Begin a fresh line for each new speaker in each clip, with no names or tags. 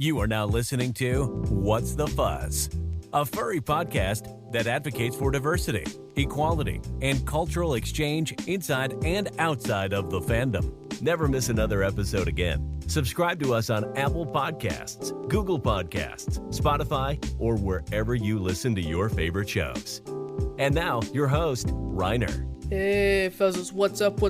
You are now listening to What's the Fuzz, a furry podcast that advocates for diversity, equality, and cultural exchange inside and outside of the fandom. Never miss another episode again. Subscribe to us on Apple Podcasts, Google Podcasts, Spotify, or wherever you listen to your favorite shows. And now, your host, Reiner.
Hey fuzzles, what's up,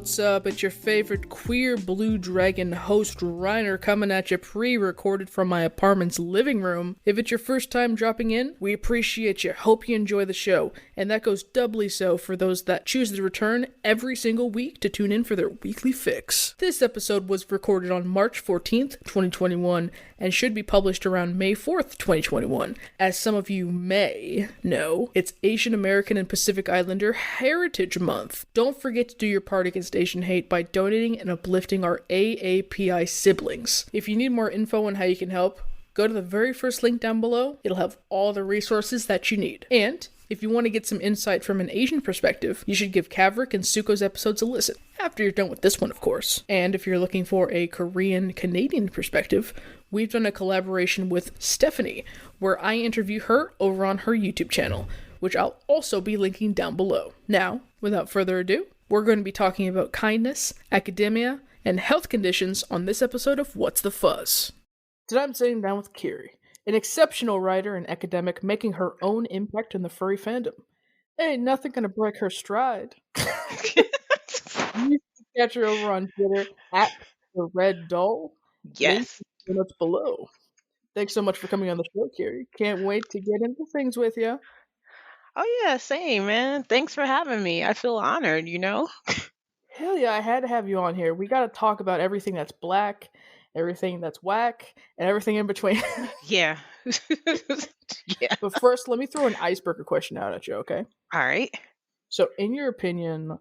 It's your favorite queer blue dragon host, Reiner, coming at you pre-recorded from my apartment's living room. If it's your first time dropping in, we appreciate you. Hope you enjoy the show. And that goes doubly so for those that choose to return every single week to tune in for their weekly fix. This episode was recorded on March 14th, 2021, and should be published around May 4th, 2021. As some of you may know, it's Asian American and Pacific Islander Heritage Month. Don't forget to do your part against Asian hate by donating and uplifting our AAPI siblings. If you need more info on how you can help, go to the very first link down below. It'll have all the resources that you need. And if you want to get some insight from an Asian perspective, you should give Kavrik and Suko's episodes a listen. After you're done with this one, of course. And if you're looking for a Korean-Canadian perspective, we've done a collaboration with Stephanie, where I interview her over on her YouTube channel, which I'll also be linking down below. Now, without further ado, we're going to be talking about kindness, academia, and health conditions on this episode of What's the Fuzz. Today I'm sitting down with Kiri, an exceptional writer and academic making her own impact in the furry fandom. Ain't nothing gonna break her stride. You can catch her over on Twitter at the Red Doll.
Yes.
Link in the notes below. Thanks so much for coming on the show, Kiri. Can't wait to get into things with you.
Oh yeah, same, man. Thanks for having me. I feel honored,
Hell yeah, I had to have you on here. We gotta talk about everything that's black, everything that's whack, and everything in between.
Yeah. Yeah.
But first, let me throw an icebreaker question out at you, okay?
All right.
So, in your opinion,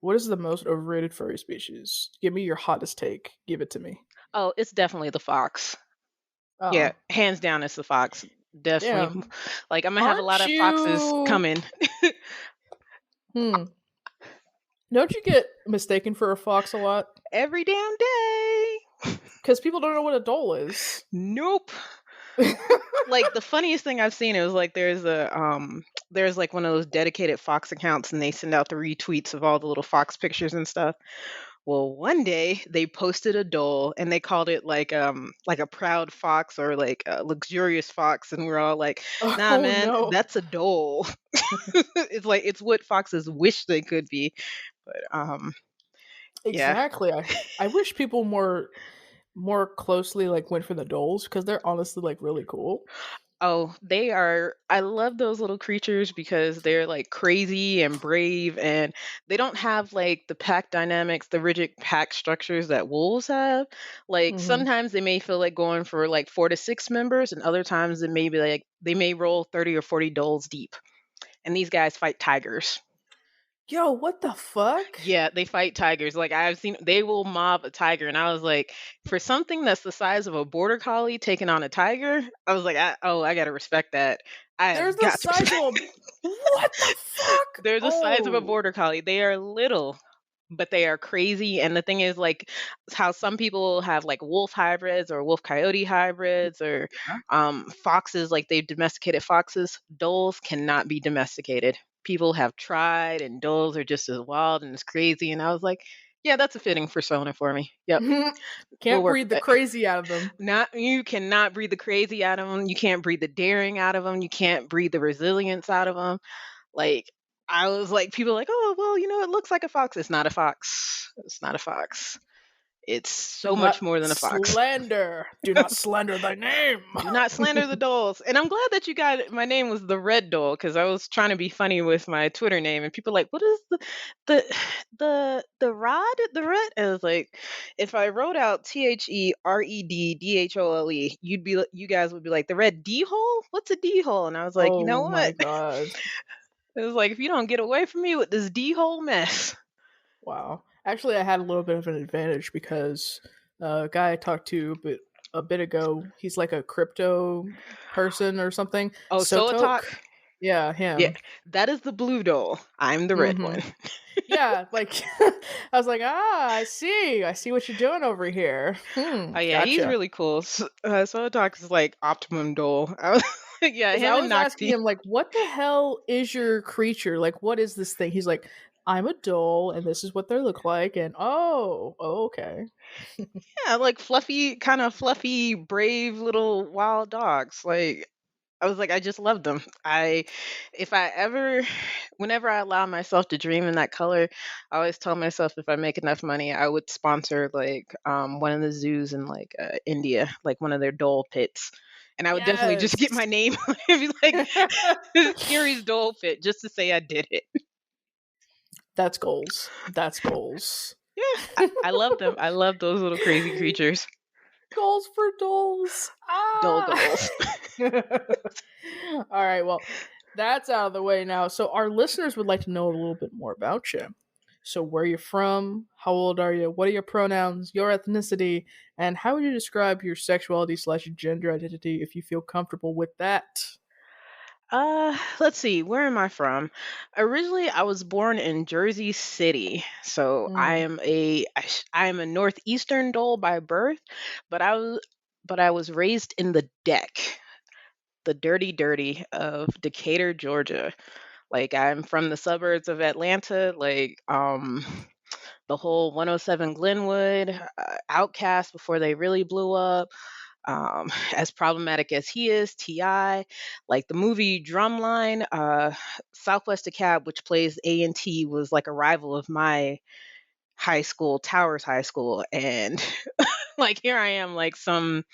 what is the most overrated furry species? Give me your hottest take. Give it to me.
Oh, it's definitely the fox.
Oh.
Yeah, hands down, it's the fox. Definitely.
Yeah.
Like, I'm gonna have a lot of foxes coming.
Don't you get mistaken for a fox a lot?
Every damn day.
Because people don't know what a doll is.
Nope. Like, the funniest thing I've seen, it was like there's like one of those dedicated fox accounts, and they send out the retweets of all the little fox pictures and stuff. Well, one day they posted a doll and they called it like a proud fox or like a luxurious fox, and we're all like, nah, man,
no.
that's a doll. It's like, it's what foxes wish they could be. But
exactly. Yeah. I wish people more closely like went for the dolls, because they're honestly like really cool.
Oh, they are. I love those little creatures because they're like crazy and brave, and they don't have like the pack dynamics, the rigid pack structures that wolves have. Like, sometimes they may feel like going for like 4 to 6 members, and other times it may be like they may roll 30 or 40 dolls deep. And these guys fight tigers.
Yo, what the fuck?
Yeah, they fight tigers. Like, I've seen, they will mob a tiger, and I was like, for something that's the size of a border collie taking on a tiger, I was like, I gotta respect that.
There's the size of what the fuck?
There's the size of a border collie. They are little, but they are crazy. And the thing is, like, how some people have like wolf hybrids or wolf coyote hybrids or foxes, like they've domesticated foxes. Dolls cannot be domesticated. People have tried, and dolls are just as wild and as crazy. And I was like, yeah, that's a fitting persona for me. Yep.
Can't breed the crazy out of them.
You cannot breed the crazy out of them. You can't breed the daring out of them. You can't breed the resilience out of them. Like, I was like, people are like, oh, well, it looks like a fox. It's not a fox. It's not a fox. It's so much more than a fox.
Slander. Do not slander thy name.
Do not slander the dolls. And I'm glad that you got, my name was the Red Doll, because I was trying to be funny with my Twitter name, and people are like, what is the rod? The red? And I was like, if I wrote out THEREDDHOLE, you guys would be like, the red D hole? What's a D hole? And I was like, you know what?
Oh my god.
It was like, if you don't get away from me with this D hole mess.
Wow. Actually, I had a little bit of an advantage because a guy I talked to a bit ago, he's like a crypto person or something.
Oh, Soatalk?
Yeah,
Yeah,
him.
that is the blue doll. I'm the red
Mm-hmm.
one.
Yeah, like I was like, I see what you're doing over here.
Oh yeah, he's
Gotcha.
really cool. Sotox is like optimum dole. I was like, yeah,
Because
him
I
and
was asking
Nocti.
him, like, what the hell is your creature? Like, what is this thing? He's like, I'm a doll, and this is what they look like. And okay.
Yeah, like fluffy, kind of fluffy, brave little wild dogs. Like I was like, I just love them. If I ever, whenever I allow myself to dream in that color, I always tell myself if I make enough money, I would sponsor like one of the zoos in like India, like one of their dole pits. And I would definitely just get
Yes.
my name on it, be like Kiri's dole pit, just to say I did it.
That's goals. That's goals.
Yeah, I love them. I love those little crazy creatures.
Goals for dolls.
Dole
Ah.
dolls.
All right, well, that's out of the way now. So our listeners would like to know a little bit more about you. So where you're from, how old are you, what are your pronouns, your ethnicity, and how would you describe your sexuality slash gender identity if you feel comfortable with that?
Let's see, where am I from? Originally, I was born in Jersey City, so
Mm.
I am a northeastern dole by birth, but I was raised in the deck, the dirty of Decatur, Georgia. Like I'm from the suburbs of Atlanta, like the whole 107 Glenwood, Outcast before they really blew up, as problematic as he is, Ti, like the movie Drumline, Southwest DeKalb, which plays A&T, was like a rival of my high school, Towers High School, and like here I am, like some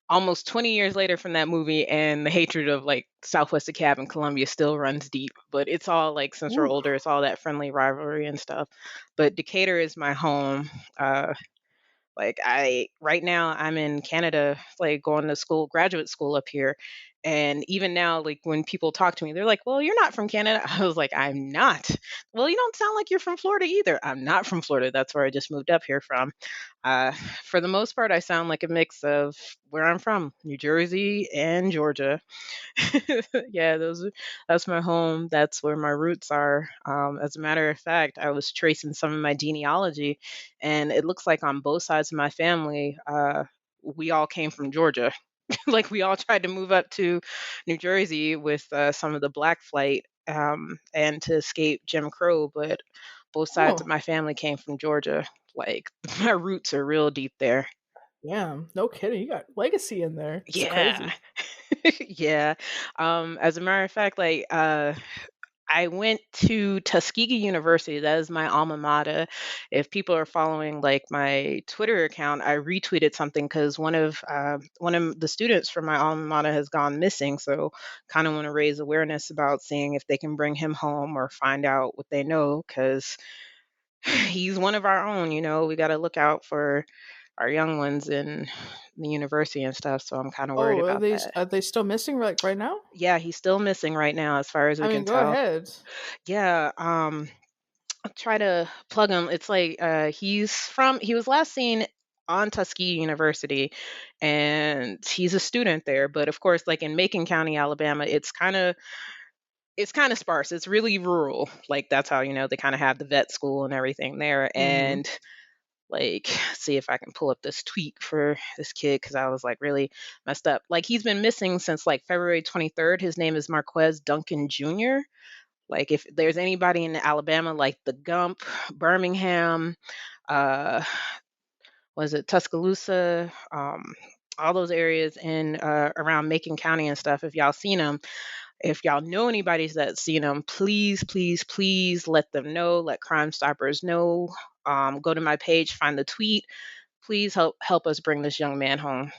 almost 20 years later from that movie, and the hatred of like Southwest DeKalb and Columbia still runs deep. But it's all like since we're
Ooh.
older, it's all that friendly rivalry and stuff. But Decatur is my home. Like I right now I'm in Canada, like going to school, graduate school up here. And even now, like when people talk to me, they're like, "Well, you're not from Canada." I was like, "I'm not." "Well, you don't sound like you're from Florida either." "I'm not from Florida. That's where I just moved up here from." Uh, for the most part, I sound like a mix of where I'm from, New Jersey and Georgia. Yeah, that's my home. That's where my roots are. As a matter of fact, I was tracing some of my genealogy, and it looks like on both sides of my family, we all came from Georgia. Like we all tried to move up to New Jersey with some of the black flight, and to escape Jim Crow, but both sides of
Oh,
my family came from Georgia. Like my roots are real deep there.
yeah. No kidding. You got legacy in there. It's
Yeah.
crazy.
Yeah. As a matter of fact, like I went to Tuskegee University. That is my alma mater. If people are following like my Twitter account, I retweeted something because one of the students from my alma mater has gone missing. So, kind of want to raise awareness about seeing if they can bring him home or find out what they know because he's one of our own. You know, we got to look out for our young ones in the university and stuff. So I'm kind of worried
Oh,
about that.
are they still missing like right now?
Yeah, he's still missing right now, as far as we
I mean,
can
go
tell.
ahead.
Yeah, I'll try to plug him. It's like he was last seen on Tuskegee University, and he's a student there. But of course, like in Macon County, Alabama, it's kind of sparse. It's really rural. Like that's how they kind of have the vet school and everything there.
Mm-hmm.
And like, see if I can pull up this tweet for this kid because I was like really messed up. Like he's been missing since like February 23rd. His name is Marquez Duncan Jr. Like if there's anybody in Alabama, like the Gump, Birmingham, uh, was it Tuscaloosa, all those areas in around Macon County and stuff. If y'all seen them, if y'all know anybody that's seen them, please, please, please let them know. Let Crime Stoppers know. Go to my page, find the tweet. Please help us bring this young man home.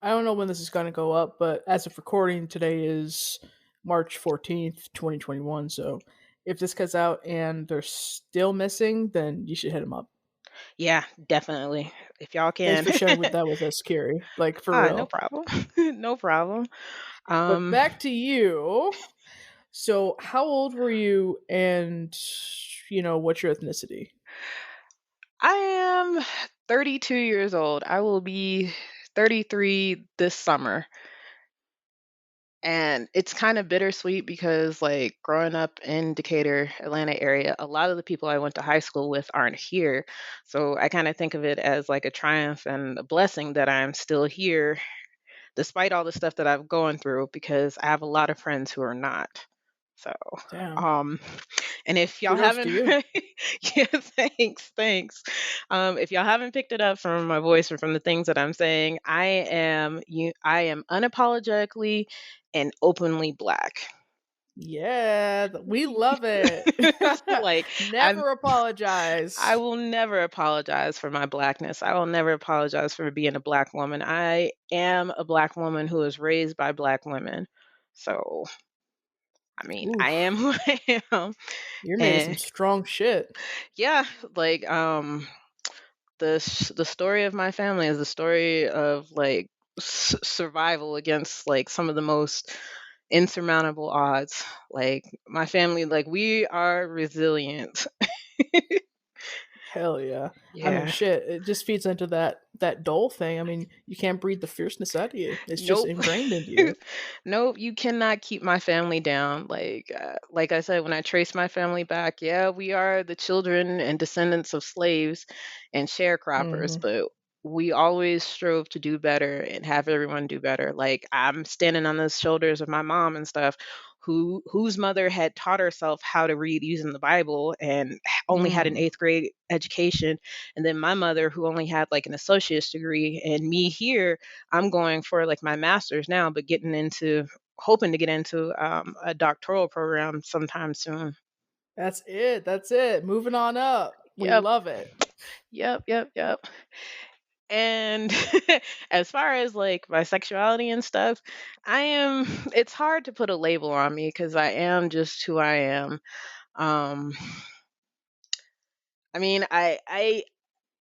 I don't know when this is going to go up, but as of recording, today is March 14th, 2021. So if this comes out and they're still missing, then you should hit them up.
Yeah, definitely. If y'all
Thanks
can.
for sharing with that with us, Kiri. Like, for
No
real.
problem. No problem.
But
Um,
back to you. So, how old were you and, what's your ethnicity?
I am 32 years old. I will be 33 this summer. And it's kind of bittersweet because, like, growing up in Decatur, Atlanta area, a lot of the people I went to high school with aren't here. So I kind of think of it as like a triumph and a blessing that I'm still here despite all the stuff that I've gone through because I have a lot of friends who are not. So,
Damn.
um, and if y'all
Kudos to
haven't,
you.
yeah, thanks. If y'all haven't picked it up from my voice or from the things that I'm saying, I am unapologetically and openly black.
Yeah, we love it.
Like I'm
Never
I
apologize.
will never apologize for my blackness. I will never apologize for being a black woman. I am a black woman who was raised by black women. So, I mean, I am
Oof,
who I am.
you're made of some
And
strong shit.
yeah, like the story of my family is the story of like survival against like some of the most insurmountable odds. Like my family, like we are resilient.
Hell yeah. I mean,
Yeah.
shit. It just feeds into that dole thing. I mean, you can't breed the fierceness out of you. It's just
Nope.
ingrained into you.
Nope, you cannot keep my family down. Like I said, when I trace my family back, yeah, we are the children and descendants of slaves and sharecroppers,
Hmm.
but we always strove to do better and have everyone do better. Like I'm standing on the shoulders of my mom and stuff, whose mother had taught herself how to read using the Bible and only had an
Mm.
eighth grade education, and then my mother who only had like an associate's degree, and me here I'm going for like my master's now, but hoping to get into a doctoral program sometime soon.
That's it. That's it. Moving on up. We
Yep,
love it.
yep. And as far as like my sexuality and stuff, it's hard to put a label on me because I am just who I am. Um, I mean,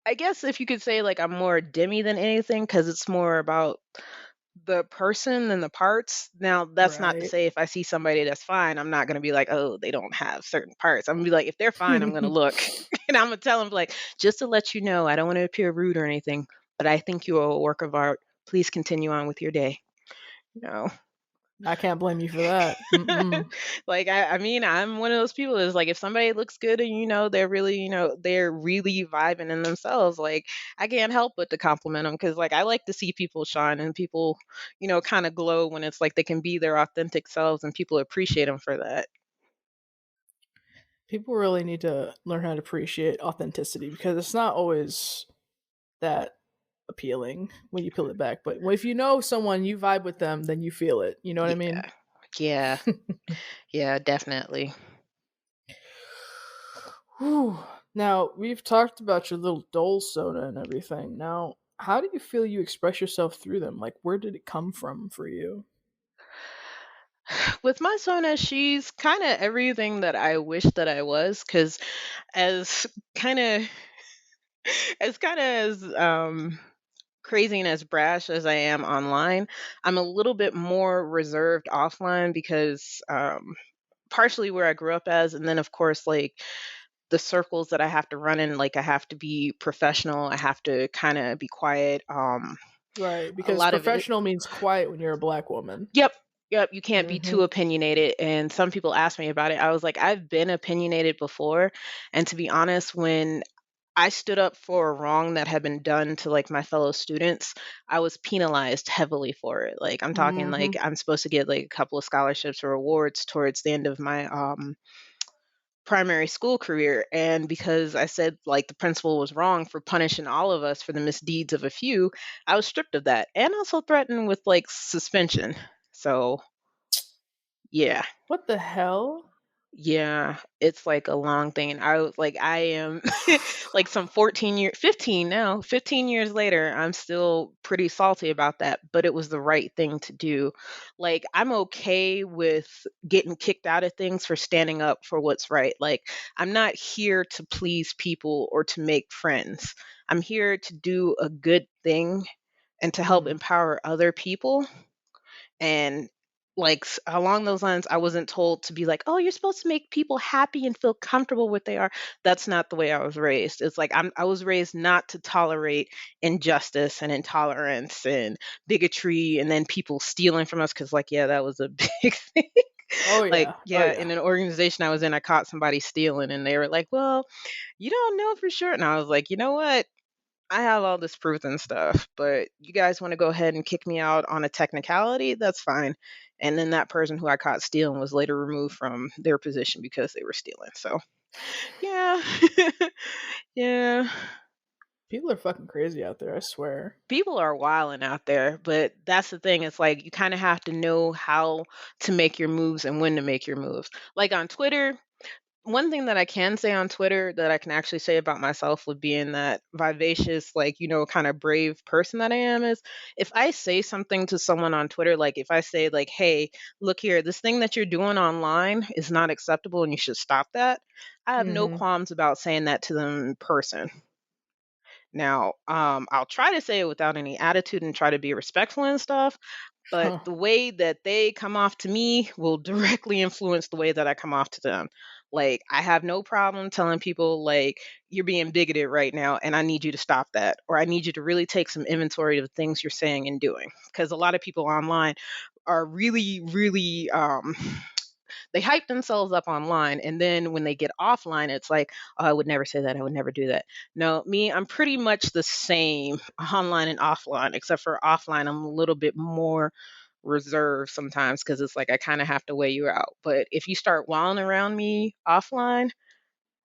I guess if you could say like I'm more demi than anything because it's more about the person and the parts. Now, that's not to
Right.
say if I see somebody that's fine, I'm not going to be like, oh, they don't have certain parts. I'm going to be like, if they're fine, I'm going to look. And I'm going to tell them, like, just to let you know, I don't want to appear rude or anything, but I think you are a work of art. Please continue on with your day. You know,
I can't blame you for that. Mm-mm.
like I mean, I'm one of those people is like if somebody looks good and they're really they're really vibing in themselves, like I can't help but to compliment them because like I like to see people shine and people kind of glow when it's like they can be their authentic selves and people appreciate them for that.
People really need to learn how to appreciate authenticity because it's not always that appealing when you peel it back. But if you know someone, you vibe with them, then you feel it. You know what I mean?
Yeah, yeah, yeah, definitely.
Whew. Now, we've talked about your little dole soda and everything. Now, how do you feel you express yourself through them? Like, where did it come from for you?
With my Sona, she's kind of everything that I wish that I was because as kind of as crazy and as brash as I am online, I'm a little bit more reserved offline because partially where I grew up as, and then of course like the circles that I have to run in, like I have to be professional, I have to kind of be quiet.
Right,
A
because
lot of it,
professional means quiet when you're a black woman.
yep. Yep, you can't be
Mm-hmm.
too opinionated. And some people ask me about it. I was like, I've been opinionated before. And to be honest, when I stood up for a wrong that had been done to like my fellow students, I was penalized heavily for it. Like I'm talking
Mm-hmm.
like I'm supposed to get like a couple of scholarships or awards towards the end of my primary school career, and because I said like the principal was wrong for punishing all of us for the misdeeds of a few, I was stripped of that and also threatened with like suspension. So, yeah.
What the hell?
Yeah, it's like a long thing. And I am like some 15 now, 15 years later, I'm still pretty salty about that, but it was the right thing to do. Like, I'm okay with getting kicked out of things for standing up for what's right. Like, I'm not here to please people or to make friends. I'm here to do a good thing and to help
Mm.
empower other people. And like along those lines, I wasn't told to be like, oh, you're supposed to make people happy and feel comfortable with they are. That's not the way I was raised. It's like I was raised not to tolerate injustice and intolerance and bigotry and then people stealing from us, because like, yeah, that was a big thing.
Oh
Like,
yeah. Oh
yeah,
yeah.
in an organization I was in, I caught somebody stealing and they were like, well, you don't know for sure. And I was like, you know what, I have all this proof and stuff, but you guys want to go ahead and kick me out on a technicality? That's fine. And then that person who I caught stealing was later removed from their position because they were stealing. So, yeah. Yeah.
People are fucking crazy out there, I swear.
People are wilding out there, but that's the thing. It's like you kind of have to know how to make your moves and when to make your moves. Like on Twitter, one thing that I can say on Twitter that I can actually say about myself with being that vivacious, like, kind of brave person that I am is if I say something to someone on Twitter, like if I say, like, hey, look here, this thing that you're doing online is not acceptable and you should stop that. I have no
Mm-hmm.
qualms about saying that to them in person. Now, I'll try to say it without any attitude and try to be respectful and stuff, but
Huh.
the way that they come off to me will directly influence the way that I come off to them. Like, I have no problem telling people, like, you're being bigoted right now, and I need you to stop that. Or I need you to really take some inventory of the things you're saying and doing. Because a lot of people online are really, really, they hype themselves up online. And then when they get offline, it's like, oh, I would never say that. I would never do that. No, me, I'm pretty much the same online and offline, except for offline, I'm a little bit more reserved sometimes because it's like I kind of have to weigh you out. But if you start wilding around me offline,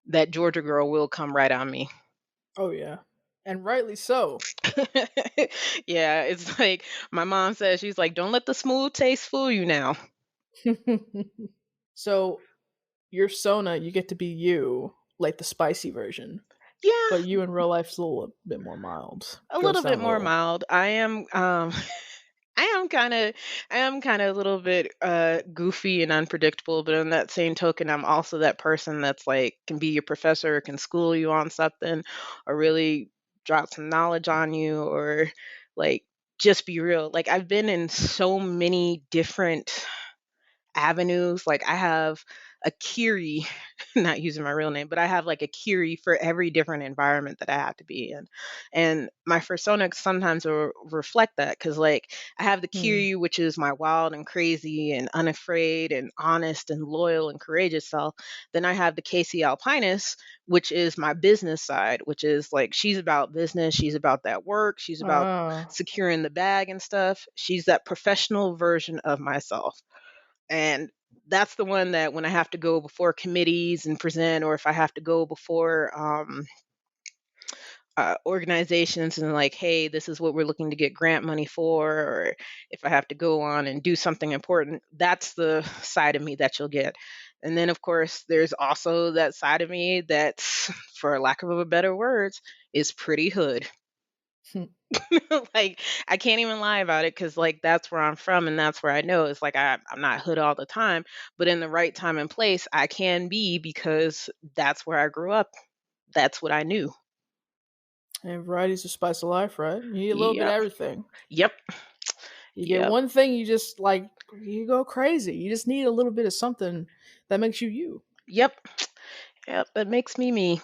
that Georgia girl will come right on me.
Oh yeah. And rightly so.
Yeah, it's like my mom says, she's like, don't let the smooth taste fool you now.
So your Sona, you get to be you, like the spicy version.
Yeah,
But you in real life's a little bit more mild.
a
Goes
little
down
bit
a
more
little.
mild. I am kind of a little bit goofy and unpredictable, but on that same token, I'm also that person that's like can be your professor, can school you on something, or really drop some knowledge on you, or like just be real. Like I've been in so many different avenues. Like I have a Kiri, not using my real name, but I have like a Kiri for every different environment that I have to be in. And my persona sometimes will reflect that because, like, I have the
Hmm.
Kiri, which is my wild and crazy and unafraid and honest and loyal and courageous self. Then I have the Casey Alpinus, which is my business side, which is like she's about business, she's about that work, she's about
Ah.
securing the bag and stuff. She's that professional version of myself. And that's the one that when I have to go before committees and present, or if I have to go before organizations and like, hey, this is what we're looking to get grant money for, or if I have to go on and do something important, that's the side of me that you'll get. And then, of course, there's also that side of me that's, for lack of a better words, is pretty hood. Like I can't even lie about it because like that's where I'm from and that's where I know it's like I'm not hood all the time, but in the right time and place I can be because that's where I grew up. That's what I knew.
And variety's the spice of life, right? You need a little bit of
Yep.
everything.
Yep.
You get
Yep.
one thing, you just like you go crazy. You just need a little bit of something that makes you you.
Yep. Yep. That makes me me.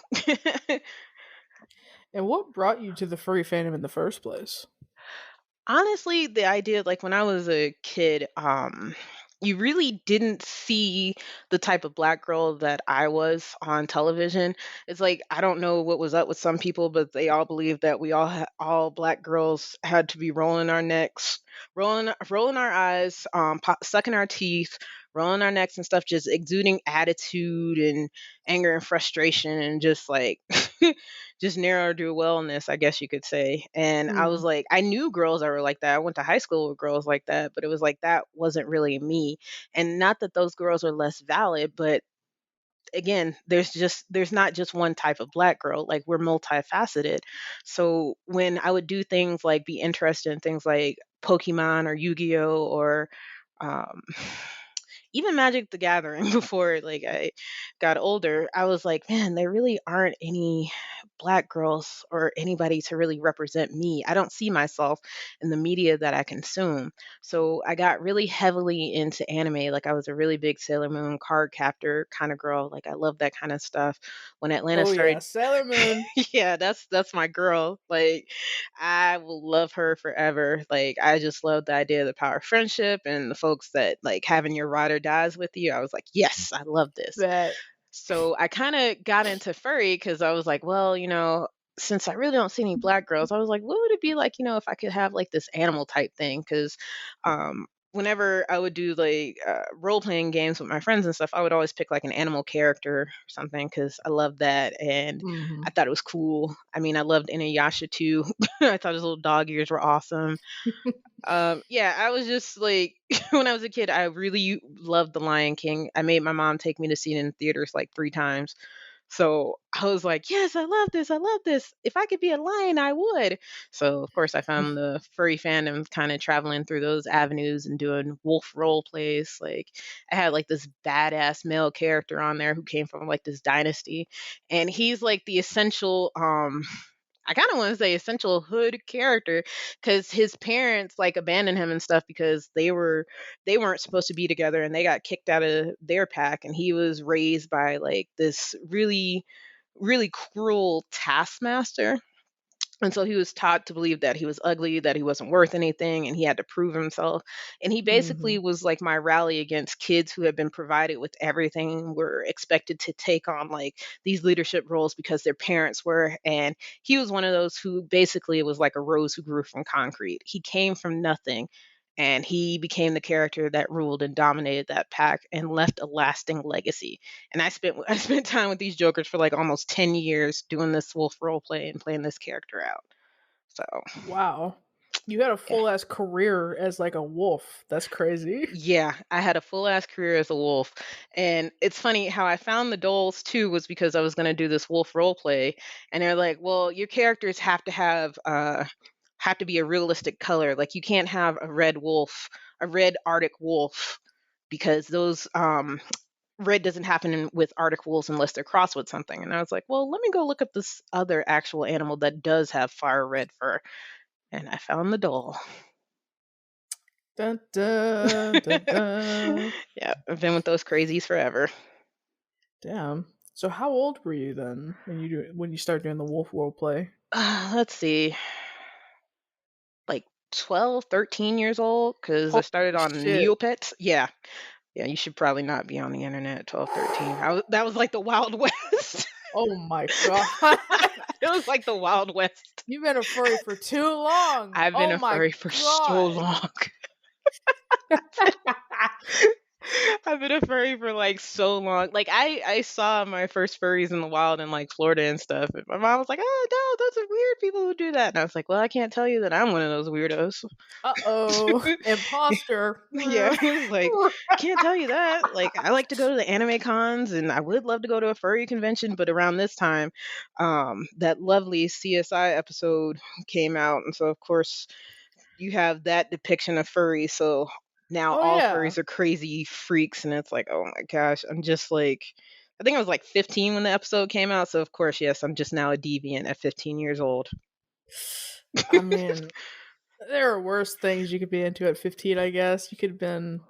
And what brought you to the furry fandom in the first place?
Honestly, the idea, like when I was a kid, you really didn't see the type of black girl that I was on television. It's like I don't know what was up with some people, but they all believed that we all black girls had to be rolling our necks, rolling our eyes, sucking our teeth, rolling our necks and stuff, just exuding attitude and anger and frustration, and just like just narrow to wellness, I guess you could say. And I was
Hmm.
like, I knew girls that were like that. I went to high school with girls like that, but it was like that wasn't really me. And not that those girls are less valid, but again, there's not just one type of black girl. Like we're multifaceted. So when I would do things like be interested in things like Pokemon or Yu-Gi-Oh or um even Magic the Gathering before like I got older, I was like, man, there really aren't any black girls or anybody to really represent me. I don't see myself in the media that I consume. So I got really heavily into anime. Like I was a really big Sailor Moon card captor kind of girl. Like I love that kind of stuff. When Atlanta
Oh yeah,
started,
Sailor Moon.
yeah, that's my girl. Like I will love her forever. Like I just love the idea of the power of friendship and the folks that like having your ride or dies with you. I was like, yes, I love this.
That.
So I kind of got into furry because I was like, well, since I really don't see any black girls, I was like, what would it be like, if I could have like this animal type thing? Because whenever I would do like role playing games with my friends and stuff, I would always pick like an animal character or something because I loved that and
Hmm.
I thought it was cool. I mean, I loved Inuyasha too. I thought his little dog ears were awesome. Yeah, I was just like when I was a kid, I really loved The Lion King. I made my mom take me to see it in theaters like 3 times. So I was like, yes, I love this. I love this. If I could be a lion, I would. So, of course, I found the furry fandom kind of traveling through those avenues and doing wolf role plays. Like, I had like this badass male character on there who came from like this dynasty. And he's like the essential, I kind of want to say essential hood character because his parents like abandoned him and stuff because they weren't supposed to be together and they got kicked out of their pack and he was raised by like this really cruel taskmaster, and so he was taught to believe that he was ugly, that he wasn't worth anything, and he had to prove himself. And he
Hmm.
basically was like my rally against kids who had been provided with everything, were expected to take on like these leadership roles because their parents were. And he was one of those who basically was like a rose who grew from concrete. He came from nothing. And he became the character that ruled and dominated that pack and left a lasting legacy. And I spent time with these jokers for like almost 10 years doing this wolf role play and playing this character out. So,
Wow. You had a
yeah.
full ass career as like a wolf. That's crazy.
Yeah, I had a full ass career as a wolf. And it's funny how I found the dolls too was because I was going to do this wolf role play and they're like, "Well, your characters have to be a realistic color. Like you can't have a red wolf, a red Arctic wolf because those red doesn't happen with Arctic wolves unless they're crossed with something." And I was like, well, let me go look up this other actual animal that does have fire red fur. And I found the doll.
Dun, dun, dun, dun.
Yeah, I've been with those crazies forever.
Damn. So how old were you then when you started doing the wolf role play?
Let's see, like 12, 13 years old, because I
Holy
started on
shit.
Neopets. Yeah. Yeah, you should probably not be on the internet at 12, 13. That was like the Wild West.
Oh my god.
It was like the Wild West.
You've been a furry for too long.
I've been
Oh
a
my
furry for so
god.
long. I've been a furry for like so long. Like I saw my first furries in the wild in like Florida and stuff. And my mom was like, "Oh no, those are weird people who do that." And I was like, "Well, I can't tell you that I'm one of those weirdos."
Uh-oh. Imposter.
Yeah, I was like, "Can't tell you that." Like I like to go to the anime cons and I would love to go to a furry convention, but around this time, that lovely CSI episode came out, and so of course you have that depiction of furries. So now
Oh
all
yeah.
furries are crazy freaks, and it's like, oh my gosh, I'm just like, I think I was like 15 when the episode came out. So of course, yes, I'm just now a deviant at 15 years old.
I mean, there are worse things you could be into at 15, I guess. You could have been,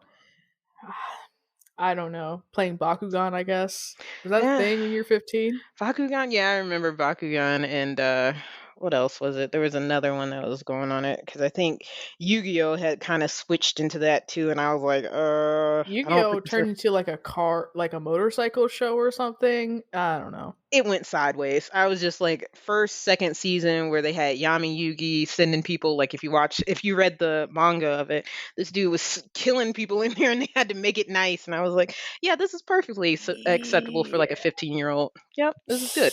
I don't know, playing Bakugan, I guess. Was that a
Yeah,
thing when you were 15?
Bakugan. Yeah, I remember Bakugan, and what else was it? There was another one that was going on it because I think Yu-Gi-Oh had kind of switched into that too, and I was like, I don't
Yu-Gi-Oh
think so.
turned into like a car, like a motorcycle show or something. I don't know.
It went sideways. I was just like first, second season where they had Yami Yugi sending people like if you read the manga of it, this dude was killing people in there and they had to make it nice. And I was like, yeah, this is perfectly acceptable for like a
Yeah.
15-year-old. Yep, this is good.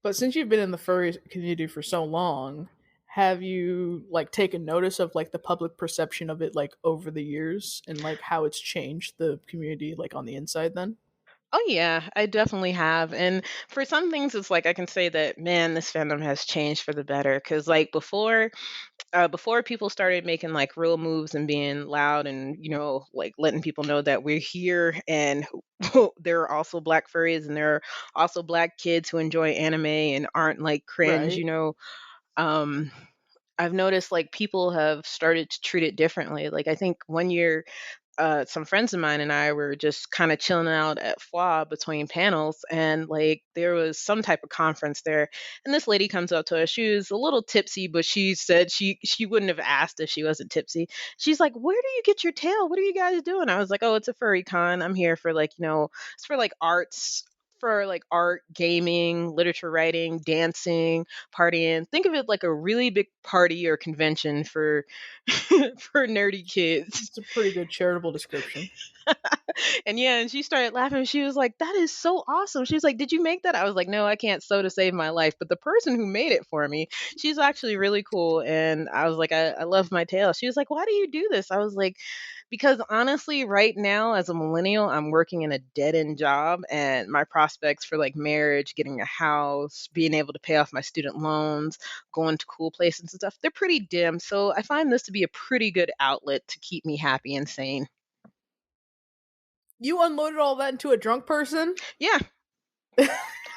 But since you've been in the furry community for so long, have you like taken notice of like the public perception of it like over the years and like how it's changed the community like on the inside then?
Oh yeah, I definitely have. And for some things it's like I can say that man, this fandom has changed for the better cuz like before people started making like real moves and being loud and like letting people know that we're here and there are also black furries and there are also black kids who enjoy anime and aren't like cringe,
Right.
um I've noticed like people have started to treat it differently. Like I think one year some friends of mine and I were just kind of chilling out at FWA between panels, and like there was some type of conference there, and this lady comes up to us. She was a little tipsy, but she said she wouldn't have asked if she wasn't tipsy. She's like, "Where do you get your tail? What are you guys doing?" I was like, "Oh, it's a furry con. I'm here for like it's for like arts." For like art, gaming, literature writing, dancing, partying. Think of it like a really big party or convention for for nerdy kids.
It's a pretty good charitable description.
And yeah, and she started laughing. She was like, "That is so awesome." She was like, "Did you make that?" I was like, "No, I can't sew to save my life." But the person who made it for me, she's actually really cool. And I was like, I love my tail. She was like, "Why do you do this?" I was like, because honestly, right now, as a millennial, I'm working in a dead end job, and my prospects for like marriage, getting a house, being able to pay off my student loans, going to cool places and stuff, they're pretty dim. So I find this to be a pretty good outlet to keep me happy and sane.
You unloaded all that into a drunk person?
Yeah,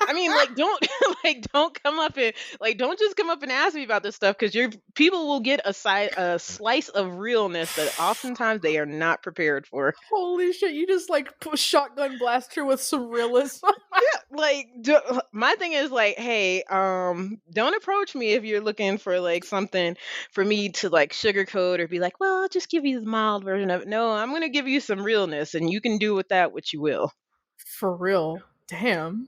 I mean, like, don't like don't come up and like don't just come up and ask me about this stuff because your people will get a slice of realness that oftentimes they are not prepared for.
Holy shit, you just like shotgun blast her with some realism.
Yeah, like my thing is like, hey, don't approach me if you're looking for like something for me to like sugarcoat or be like, well, I'll just give you the mild version of it. No, I'm gonna give you some realness, and you can do with that what you will.
For real. Damn.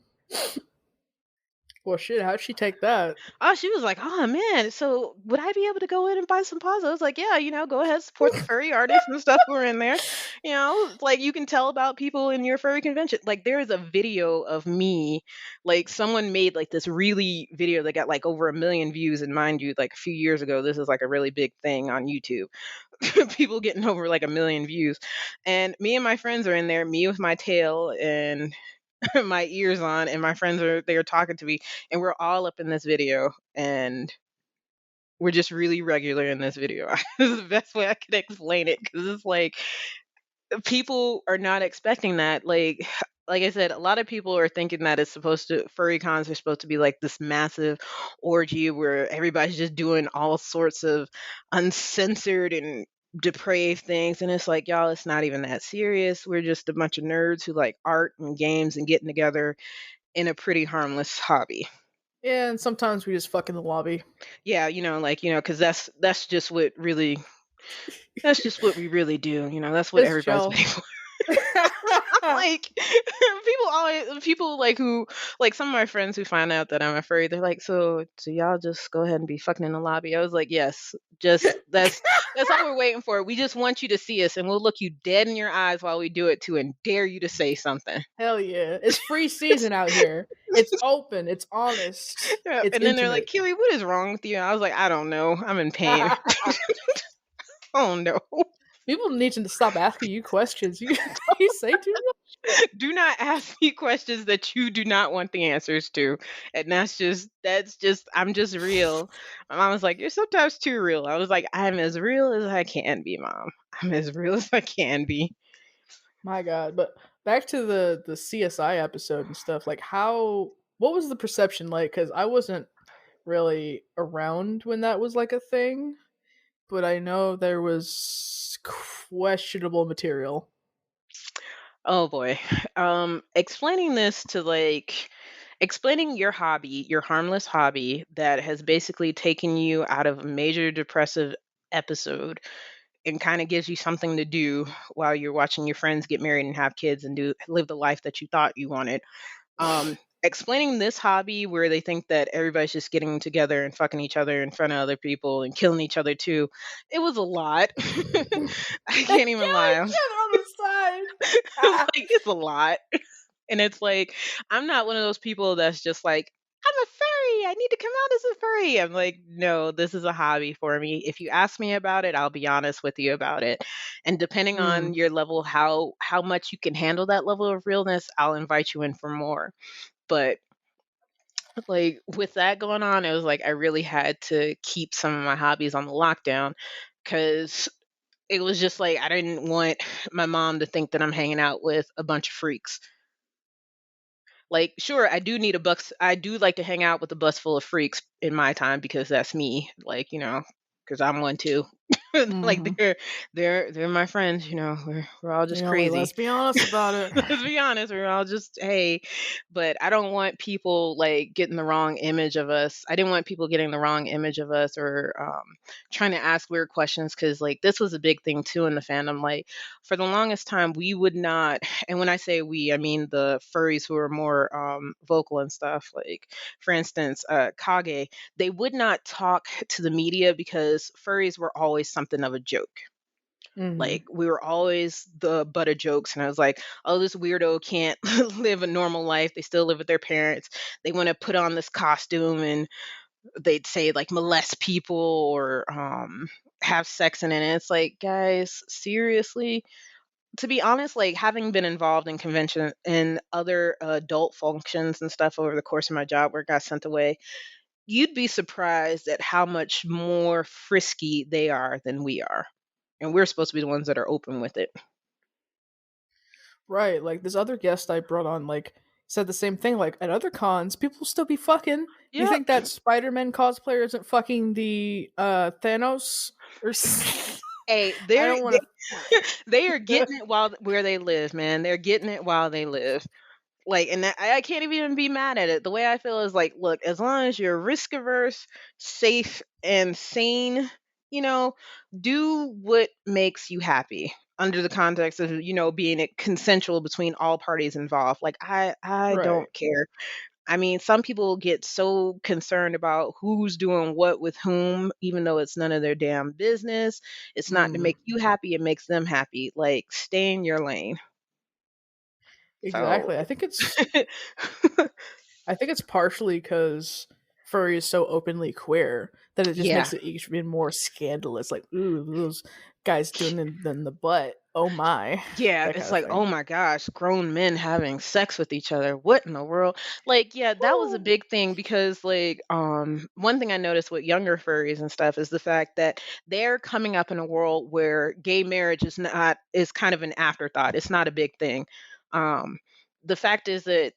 Well, shit, how'd she take that?
Oh, she was like, "Oh man, so would I be able to go in and buy some paws?" I was like, "Yeah, go ahead, support the furry artists and stuff who are in there. It's like you can tell about people in your furry convention. Like there is a video of me, like someone made like this really video that got like over 1 million views, and mind you, like a few years ago, this is like a really big thing on YouTube. People getting over like 1 million views, and me and my friends are in there, me with my tail and my ears on, and my friends are they are talking to me, and we're all up in this video, and we're just really regular in this video. This is the best way I could explain it because it's like people are not expecting that. Like I said, a lot of people are thinking that it's supposed to furry cons are supposed to be like this massive orgy where everybody's just doing all sorts of uncensored and depraved things, and it's like, y'all, it's not even that serious. We're just a bunch of nerds who like art and games and getting together in a pretty harmless hobby.
Yeah, and sometimes we just fuck in the lobby.
Yeah, because that's just what really that's just what we really do. That's what
It's
everybody's
chill.
waiting for. Like people like who like some of my friends who find out that I'm a furry, they're like, so y'all just go ahead and be fucking in the lobby. I was like, yes, just that's all we're waiting for. We just want you to see us, and we'll look you dead in your eyes while we do it too, and dare you to say something.
Hell yeah. It's free season out here. It's open. It's honest.
Yeah,
It's
and then they're like,
intimate.
Kiri, what is wrong with you? I was like, I don't know. I'm in pain. Oh no.
People need to stop asking you questions. You say too much.
Do not ask me questions that you do not want the answers to. And that's just I'm just real. My mom was like, "You're sometimes too real." I was like, "I'm as real as I can be, mom. I'm as real as I can be."
My God. But back to the CSI episode and stuff, like what was the perception like? Because I wasn't really around when that was like a thing, but I know there was questionable material.
Oh boy. Explaining this to like explaining your hobby, your harmless hobby that has basically taken you out of a major depressive episode and kind of gives you something to do while you're watching your friends get married and have kids and do live the life that you thought you wanted. Explaining this hobby where they think that everybody's just getting together and fucking each other in front of other people and killing each other too, it was a lot. I
They
can't even
kill
lie.
each other on the side.
It's like it's a lot. And it's like I'm not one of those people that's just like, I'm a furry. I need to come out as a furry. I'm like, no, this is a hobby for me. If you ask me about it, I'll be honest with you about it. And depending on
Mm.
your level, how much you can handle that level of realness, I'll invite you in for more. But like with that going on, it was like I really had to keep some of my hobbies on the lockdown because it was just like I didn't want my mom to think that I'm hanging out with a bunch of freaks. Like, sure, I do like to hang out with a bus full of freaks in my time because that's me. Like, because I'm one too. Like
Hmm.
they're my friends, we're all just crazy.
Let's be honest about it.
Let's be honest, we're all just hey, but I don't want people like getting the wrong image of us. I didn't want people getting the wrong image of us or trying to ask weird questions because like this was a big thing too in the fandom. Like for the longest time, we would not, and when I say we, I mean the furries who are more vocal and stuff. Like for instance, Kage, they would not talk to the media because furries were always something of a joke.
Hmm.
Like we were always the butt of jokes, and I was like, "Oh, this weirdo can't live a normal life. They still live with their parents. They want to put on this costume, and they'd say like molest people or have sex in it." And it's like, guys, seriously. To be honest, like having been involved in convention and other adult functions and stuff over the course of my job where I got sent away, you'd be surprised at how much more frisky they are than we are. And we're supposed to be the ones that are open with it.
Right, like this other guest I brought on, like said the same thing. Like at other cons, people still be fucking. You
Yep.
think that Spider-Man cosplayer isn't fucking the Thanos
Hey,
I don't want
they are
to.
getting it while where they live, man. They're getting it while they live. Like, and I can't even be mad at it. The way I feel is like, look, as long as you're risk averse, safe, and sane, you know, do what makes you happy under the context of being it consensual between all parties involved. Like, I
Right.
don't care. I mean, some people get so concerned about who's doing what with whom, even though it's none of their damn business. It's not to
Mm.
make you happy, it makes them happy. Like, stay in your lane. So,
Exactly. I think it's partially because furry is so openly queer that it just
yeah.
makes it even more scandalous. Like, ooh, those guys doing it in the butt. Oh my,
Yeah,
that kind
it's
of
like,
thing.
oh my gosh, grown men having sex with each other. What in the world? Like, yeah, that was a
Woo.
big thing because like one thing I noticed with younger furries and stuff is the fact that they're coming up in a world where gay marriage is kind of an afterthought. It's not a big thing. Um the fact is that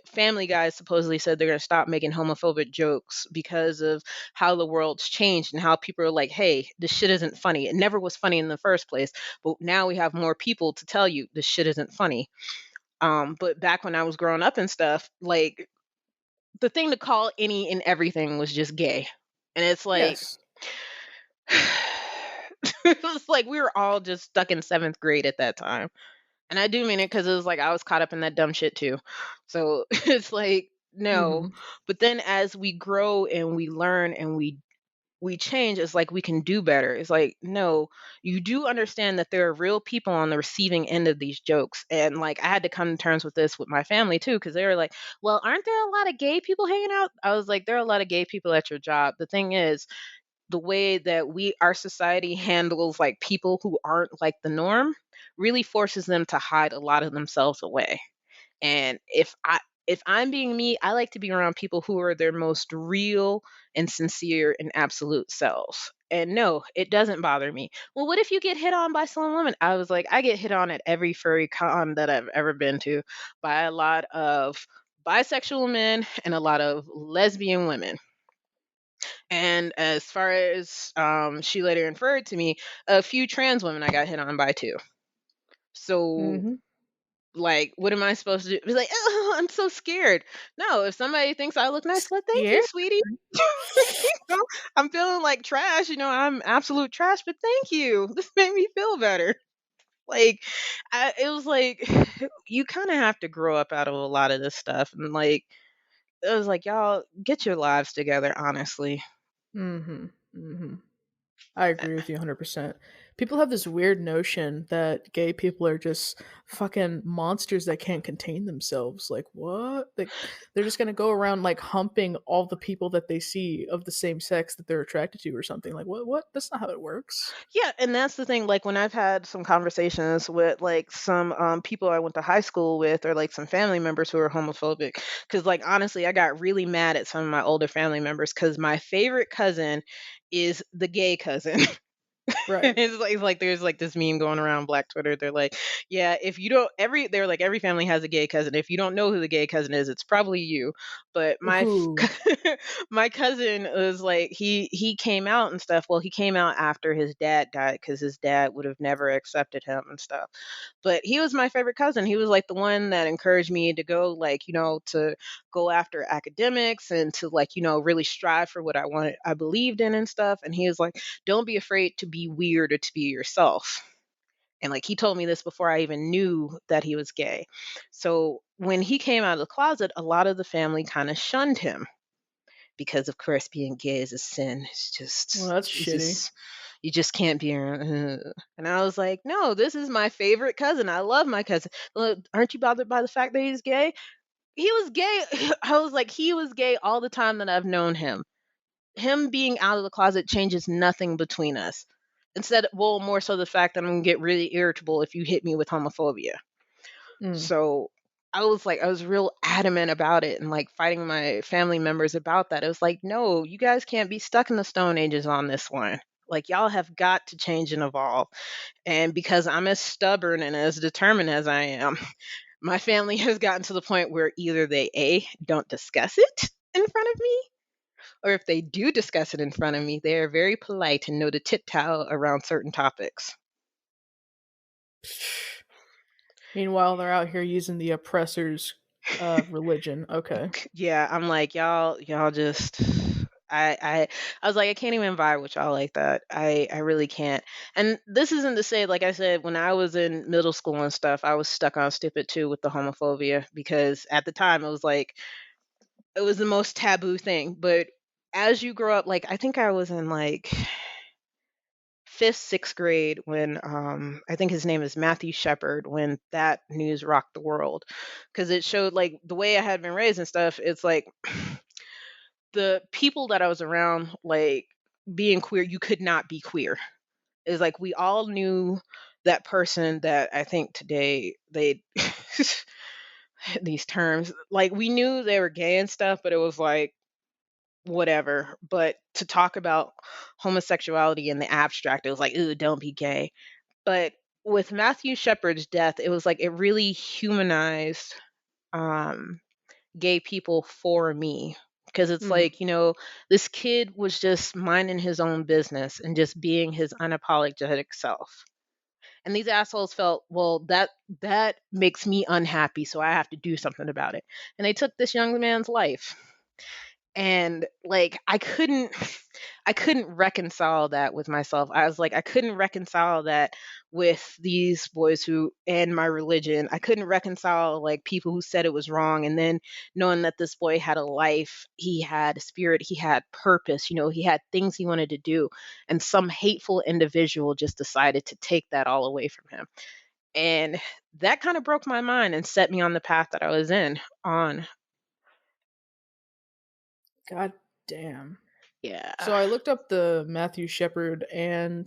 Family Guy supposedly said they're going to stop making homophobic jokes because of how the world's changed and how people are like, hey, this shit isn't funny. It never was funny in the first place, but now we have more people to tell you this shit isn't funny. But back when I was growing up and stuff, like the thing to call any and everything was just gay. And it's like,
Yes.
it was like we were all just stuck in seventh grade at that time. And I do mean it because it was like I was caught up in that dumb shit too. So it's like, no.
Hmm.
But then as we grow and we learn and we change, it's like we can do better. It's like, no, you do understand that there are real people on the receiving end of these jokes. And like I had to come to terms with this with my family too, because they were like, well, aren't there a lot of gay people hanging out? I was like, there are a lot of gay people at your job. The thing is, the way that our society handles like people who aren't like the norm really forces them to hide a lot of themselves away. And if I'm being me, I like to be around people who are their most real and sincere and absolute selves. And no, it doesn't bother me. Well, what if you get hit on by some woman? I was like, I get hit on at every furry con that I've ever been to by a lot of bisexual men and a lot of lesbian women. And as far as she later inferred to me, a few trans women I got hit on by too. So
Hmm.
like, what am I supposed to do? Be like, oh, I'm so scared. No, if somebody thinks I look nice, well, thank you,
Yeah.
sweetie. know, I'm feeling like trash. I'm absolute trash, but thank you. This made me feel better. Like, it was like you kind of have to grow up out of a lot of this stuff, and like it was like y'all get your lives together. Honestly,
Hmm. Hmm. I agree with you 100%. People have this weird notion that gay people are just fucking monsters that can't contain themselves. Like, what? They're just gonna go around, like, humping all the people that they see of the same sex that they're attracted to or something. Like, what? What? That's not how it works.
Yeah, and that's the thing. Like when I've had some conversations with like some people I went to high school with, or like some family members who are homophobic, because like honestly, I got really mad at some of my older family members because my favorite cousin is the gay cousin.
Right.
It's like there's like this meme going around Black Twitter. They're like, yeah, if you don't they're like every family has a gay cousin. If you don't know who the gay cousin is, it's probably you. But
Ooh.
my cousin was like he came out and stuff. Well, he came out after his dad died because his dad would have never accepted him and stuff. But he was my favorite cousin. He was like the one that encouraged me to go like, to go after academics and to like, really strive for what I believed in and stuff. And he was like, don't be afraid to be weird or to be yourself. And like he told me this before I even knew that he was gay. So when he came out of the closet, a lot of the family kind of shunned him because, of course, being gay is a sin.
Well, that's
It's
shitty.
just, you just can't be around. And I was like, no, this is my favorite cousin. I love my cousin. Look, aren't you bothered by the fact that he's gay? He was gay. I was like, he was gay all the time that I've known him. Him being out of the closet changes nothing between us. Instead, well, more so the fact that I'm gonna get really irritable if you hit me with homophobia.
Mm.
So I was real adamant about it and like fighting my family members about that. It was like, no, you guys can't be stuck in the Stone Ages on this one. Like, y'all have got to change and evolve. And because I'm as stubborn and as determined as I am, my family has gotten to the point where either they A, don't discuss it in front of me, or if they do discuss it in front of me, they are very polite and know to tiptoe around certain topics.
Meanwhile, they're out here using the oppressor's religion. Okay.
Yeah, I'm like, y'all just I was like, I can't even vibe with y'all like that. I really can't. And this isn't to say, like I said, when I was in middle school and stuff, I was stuck on stupid too with the homophobia because at the time it was like it was the most taboo thing. But as you grow up, like I think I was in like fifth, sixth grade when I think his name is Matthew Shepard, when that news rocked the world. Because it showed like the way I had been raised and stuff, it's like the people that I was around, like being queer, you could not be queer. It's like we all knew that person that I think today they these terms, like we knew they were gay and stuff, but it was like whatever. But to talk about homosexuality in the abstract, it was like, ooh, don't be gay. But with Matthew Shepard's death, it was like it really humanized um, gay people for me. Because it's
Mm.
like, this kid was just minding his own business and just being his unapologetic self. And these assholes felt, well, that makes me unhappy, so I have to do something about it. And they took this young man's life. And like I couldn't reconcile that with myself. I was like, I couldn't reconcile that with these boys who and my religion. I couldn't reconcile like people who said it was wrong, and then knowing that this boy had a life, he had a spirit, he had purpose, he had things he wanted to do, and some hateful individual just decided to take that all away from him. And that kind of broke my mind and set me on the path that I was in on.
God damn.
Yeah.
So I looked up the Matthew Shepard, and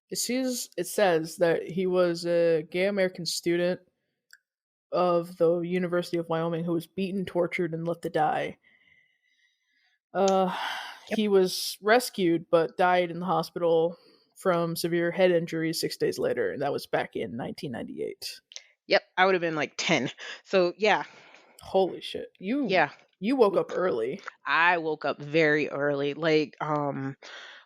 it says that he was a gay American student of the University of Wyoming who was beaten, tortured, and left to die. Uh,
Yep.
he was rescued but died in the hospital from severe head injuries 6 days later, and that was back in 1998.
Yep, I would have been like 10. So, yeah.
Holy shit! You
Yeah.
you woke up early,
I woke up very early. Like,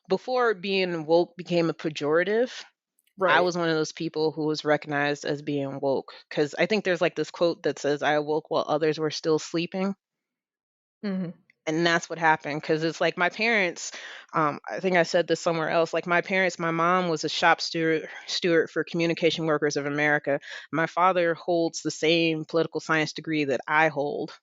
before being woke became a pejorative, I
right?
was one of those people who was recognized as being woke. Because I think there's like this quote that says, I awoke while others were still sleeping.
Hmm.
And that's what happened. Because it's like my parents, I think I said this somewhere else. Like my parents, my mom was a shop steward for Communication Workers of America. My father holds the same political science degree that I hold.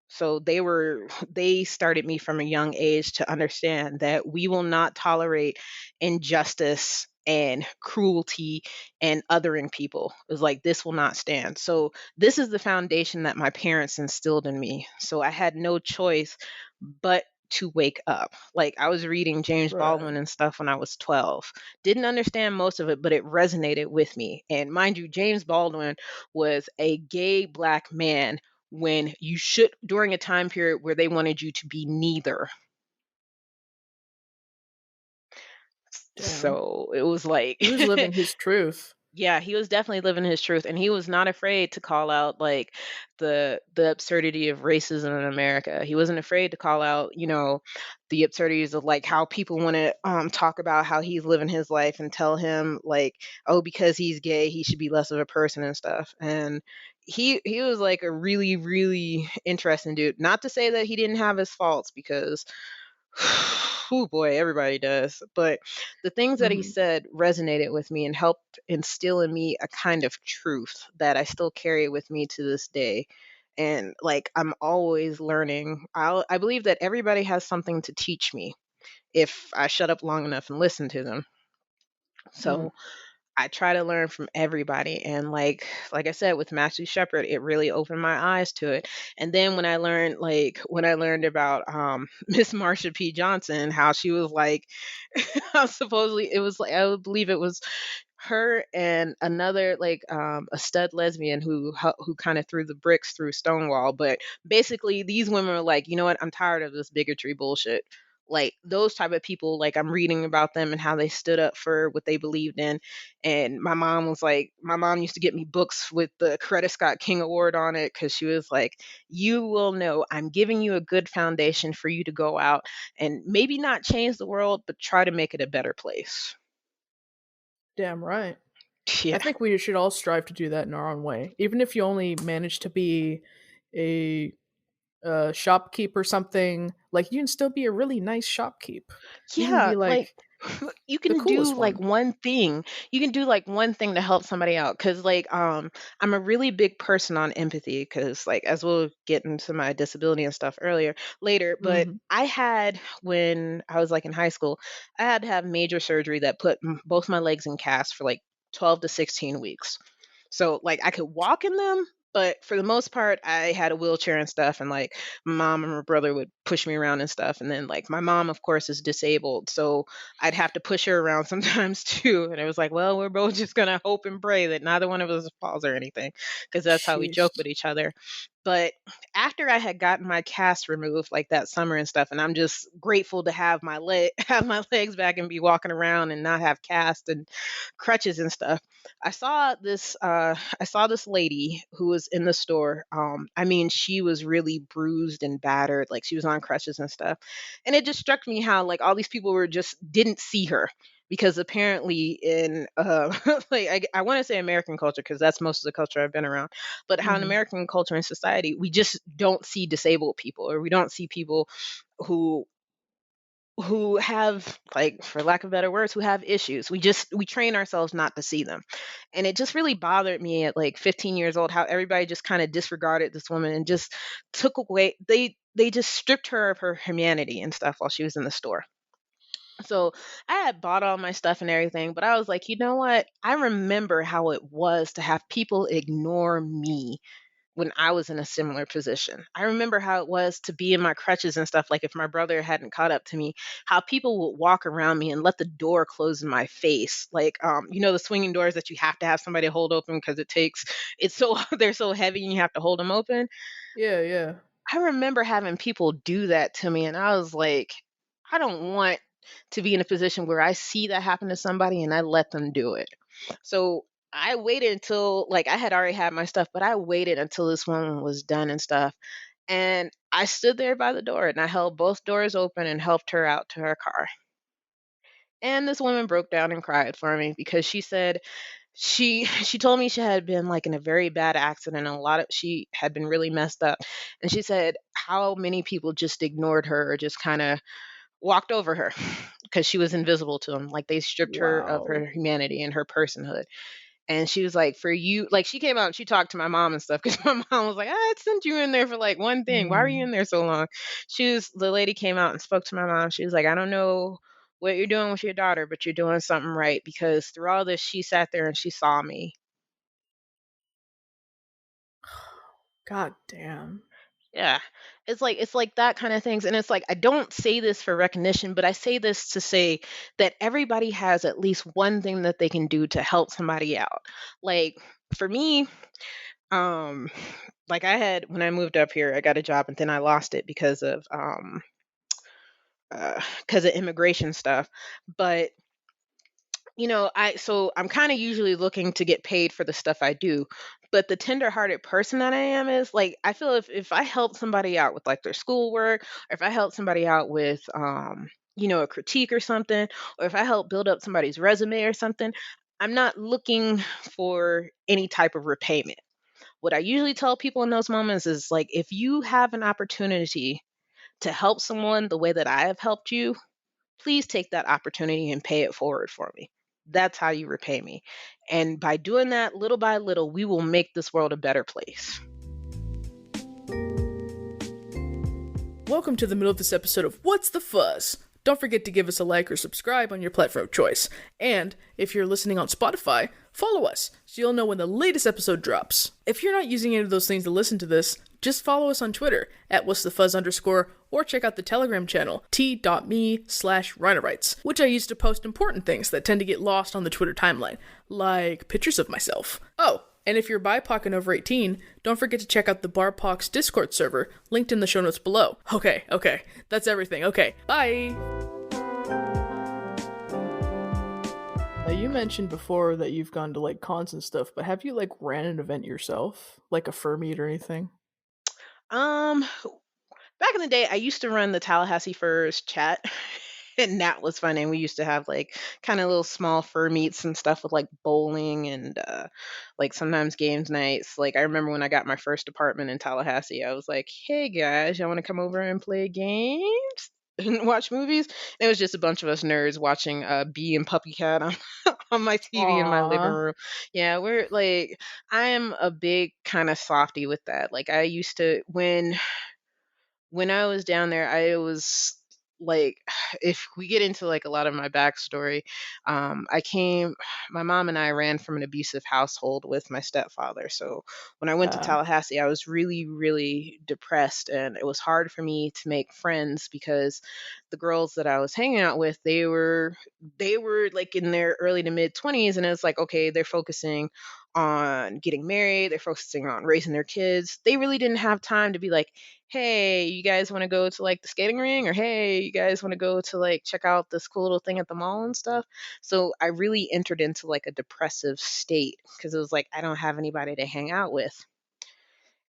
So they started me from a young age to understand that we will not tolerate injustice and cruelty and othering people. It's like this will not stand. So this is the foundation that my parents instilled in me. So I had no choice but to wake up. Like I was reading James
Right.
Baldwin and stuff when I was 12. Didn't understand most of it, but it resonated with me. And mind you, James Baldwin was a gay black man when you should during a time period where they wanted you to be neither.
Damn.
So it was like
He was living his truth.
yeah, he was definitely living his truth, and he was not afraid to call out like the absurdity of racism in America. He wasn't afraid to call out, the absurdities of like how people want to talk about how he's living his life and tell him like, oh, because he's gay, he should be less of a person and stuff. And he was like a really really interesting dude. Not to say that he didn't have his faults because oh boy, everybody does. But the things that he
Hmm.
said resonated with me and helped instill in me a kind of truth that I still carry with me to this day. And like I'm always learning. I believe that everybody has something to teach me if I shut up long enough and listen to them.
Mm.
So I try to learn from everybody, and like I said with Matthew Shepard, it really opened my eyes to it. And then when I learned about Miss Marsha P. Johnson, how she was like how supposedly it was like I would believe it was her and another a stud lesbian who kind of threw the bricks through Stonewall. But basically these women are like, you know what, I'm tired of this bigotry bullshit. Like those type of people, like I'm reading about them and how they stood up for what they believed in. And my mom used to get me books with the Coretta Scott King Award on it because she was like, you will know I'm giving you a good foundation for you to go out and maybe not change the world, but try to make it a better place.
Damn right. I
Yeah.
think we should all strive to do that in our own way. Even if you only manage to be a, shopkeep or something, like you can still be a really nice shopkeep. You can
Yeah,
be
like
like
you
the
can do
coolest
like
one.
one thing. You can do like one thing to help somebody out cuz I'm a really big person on empathy cuz like as we'll get into my disability and stuff later, but
Hmm.
I had when I was like in high school, I had to have major surgery that put both my legs in cast for like 12 to 16 weeks. So like I could walk in them, but for the most part I had a wheelchair and stuff, and like my mom and my brother would push me around and stuff. And then like my mom of course is disabled, so I'd have to push her around sometimes too. And it was like, well, we're both just gonna hope and pray that neither one of us falls or anything, because that's how we joke
Sheesh.
with each other. But after I had gotten my cast removed like that summer and stuff, and I'm just grateful to have my leg have my legs back and be walking around and not have cast and crutches and stuff. I saw this lady who was in the store. I mean, she was really bruised and battered, like she was on crutches and stuff. And it just struck me how like all these people were just didn't see her because apparently in I want to say American culture because that's most of the culture I've been around, but how in
Hmm.
American culture and society we just don't see disabled people, or we don't see people who have, like, for lack of better words, who have issues. We train ourselves not to see them. And it just really bothered me at like 15 years old how everybody just kind of disregarded this woman and just took away they just stripped her of her humanity and stuff while she was in the store. So I had bought all my stuff and everything, but I was like, you know what? I remember how it was to have people ignore me when I was in a similar position. I remember how it was to be in my crutches and stuff. Like if my brother hadn't caught up to me, how people would walk around me and let the door close in my face. Like, the swinging doors that you have to have somebody hold open because it's so, they're so heavy and you have to hold them open.
Yeah, yeah.
I remember having people do that to me, and I was like, I don't want to be in a position where I see that happen to somebody and I let them do it. So I waited until like I had already had my stuff, but I waited until this woman was done and stuff. And I stood there by the door and I held both doors open and helped her out to her car. And this woman broke down and cried for me because she said she told me she had been like in a very bad accident and a lot of she had been really messed up. And she said how many people just ignored her or just kind of walked over her because she was invisible to them, like they stripped her of her
Wow.
humanity and her personhood. And she was like, for you, like she came out and she talked to my mom and stuff because my mom was like, I sent you in there for like one thing. Why were you in there so long? The lady came out and spoke to my mom. She was like, I don't know what you're doing with your daughter, but you're doing something right, because through all this, she sat there and she saw me.
God damn.
Yeah. It's like that kind of things. And it's like, I don't say this for recognition, but I say this to say that everybody has at least one thing that they can do to help somebody out. Like for me, um like I had, when I moved up here, I got a job and then I lost it because of immigration stuff. But I'm kind of usually looking to get paid for the stuff I do. But the tender-hearted person that I am is like, I feel if I help somebody out with like their schoolwork, or if I help somebody out with a critique or something, or if I help build up somebody's resume or something, I'm not looking for any type of repayment. What I usually tell people in those moments is like, if you have an opportunity to help someone the way that I have helped you, please take that opportunity and pay it forward for me. That's how you repay me. And by doing that little by little, we will make this world a better place.
Welcome to the middle of this episode of What's the Fuzz? Don't forget to give us a like or subscribe on your platform of choice. And if you're listening on Spotify, follow us so you'll know when the latest episode drops. If you're not using any of those things to listen to this, just follow us on Twitter at what'sthefuzz_, or check out the Telegram channel t.me/rhinorites, which I use to post important things that tend to get lost on the Twitter timeline, like pictures of myself. Oh, and if you're BIPOC and over 18, don't forget to check out the BarPox Discord server, linked in the show notes below. Okay, that's everything. Okay, bye! Now, you mentioned before that you've gone to, like, cons and stuff, but have you, like, ran an event yourself? Like a fur meet or anything?
Um, Back in the day, I used to run the Tallahassee Furs chat, and that was fun. And we used to have like kind of little small fur meets and stuff with like bowling and like sometimes games nights. Like I remember when I got my first apartment in Tallahassee, I was like, "Hey guys, y'all want to come over and play games and watch movies?" And it was just a bunch of us nerds watching Bee and Puppy Cat on on my TV in my living
Aww.
room. Yeah, we're like, I am a big kind of softy with that. Like I used to when I was down there, I was like, if we get into like a lot of my backstory, my mom and I ran from an abusive household with my stepfather. So when I went to
Yeah.
Tallahassee, I was really, really depressed, and it was hard for me to make friends because the girls that I was hanging out with, they were like in their early to mid 20s, and it's like, okay, they're focusing on getting married, they're focusing on raising their kids. They really didn't have time to be like, hey, you guys want to go to like the skating ring, or hey, you guys want to go to like check out this cool little thing at the mall and stuff. So I really entered into like a depressive state because it was like I don't have anybody to hang out with.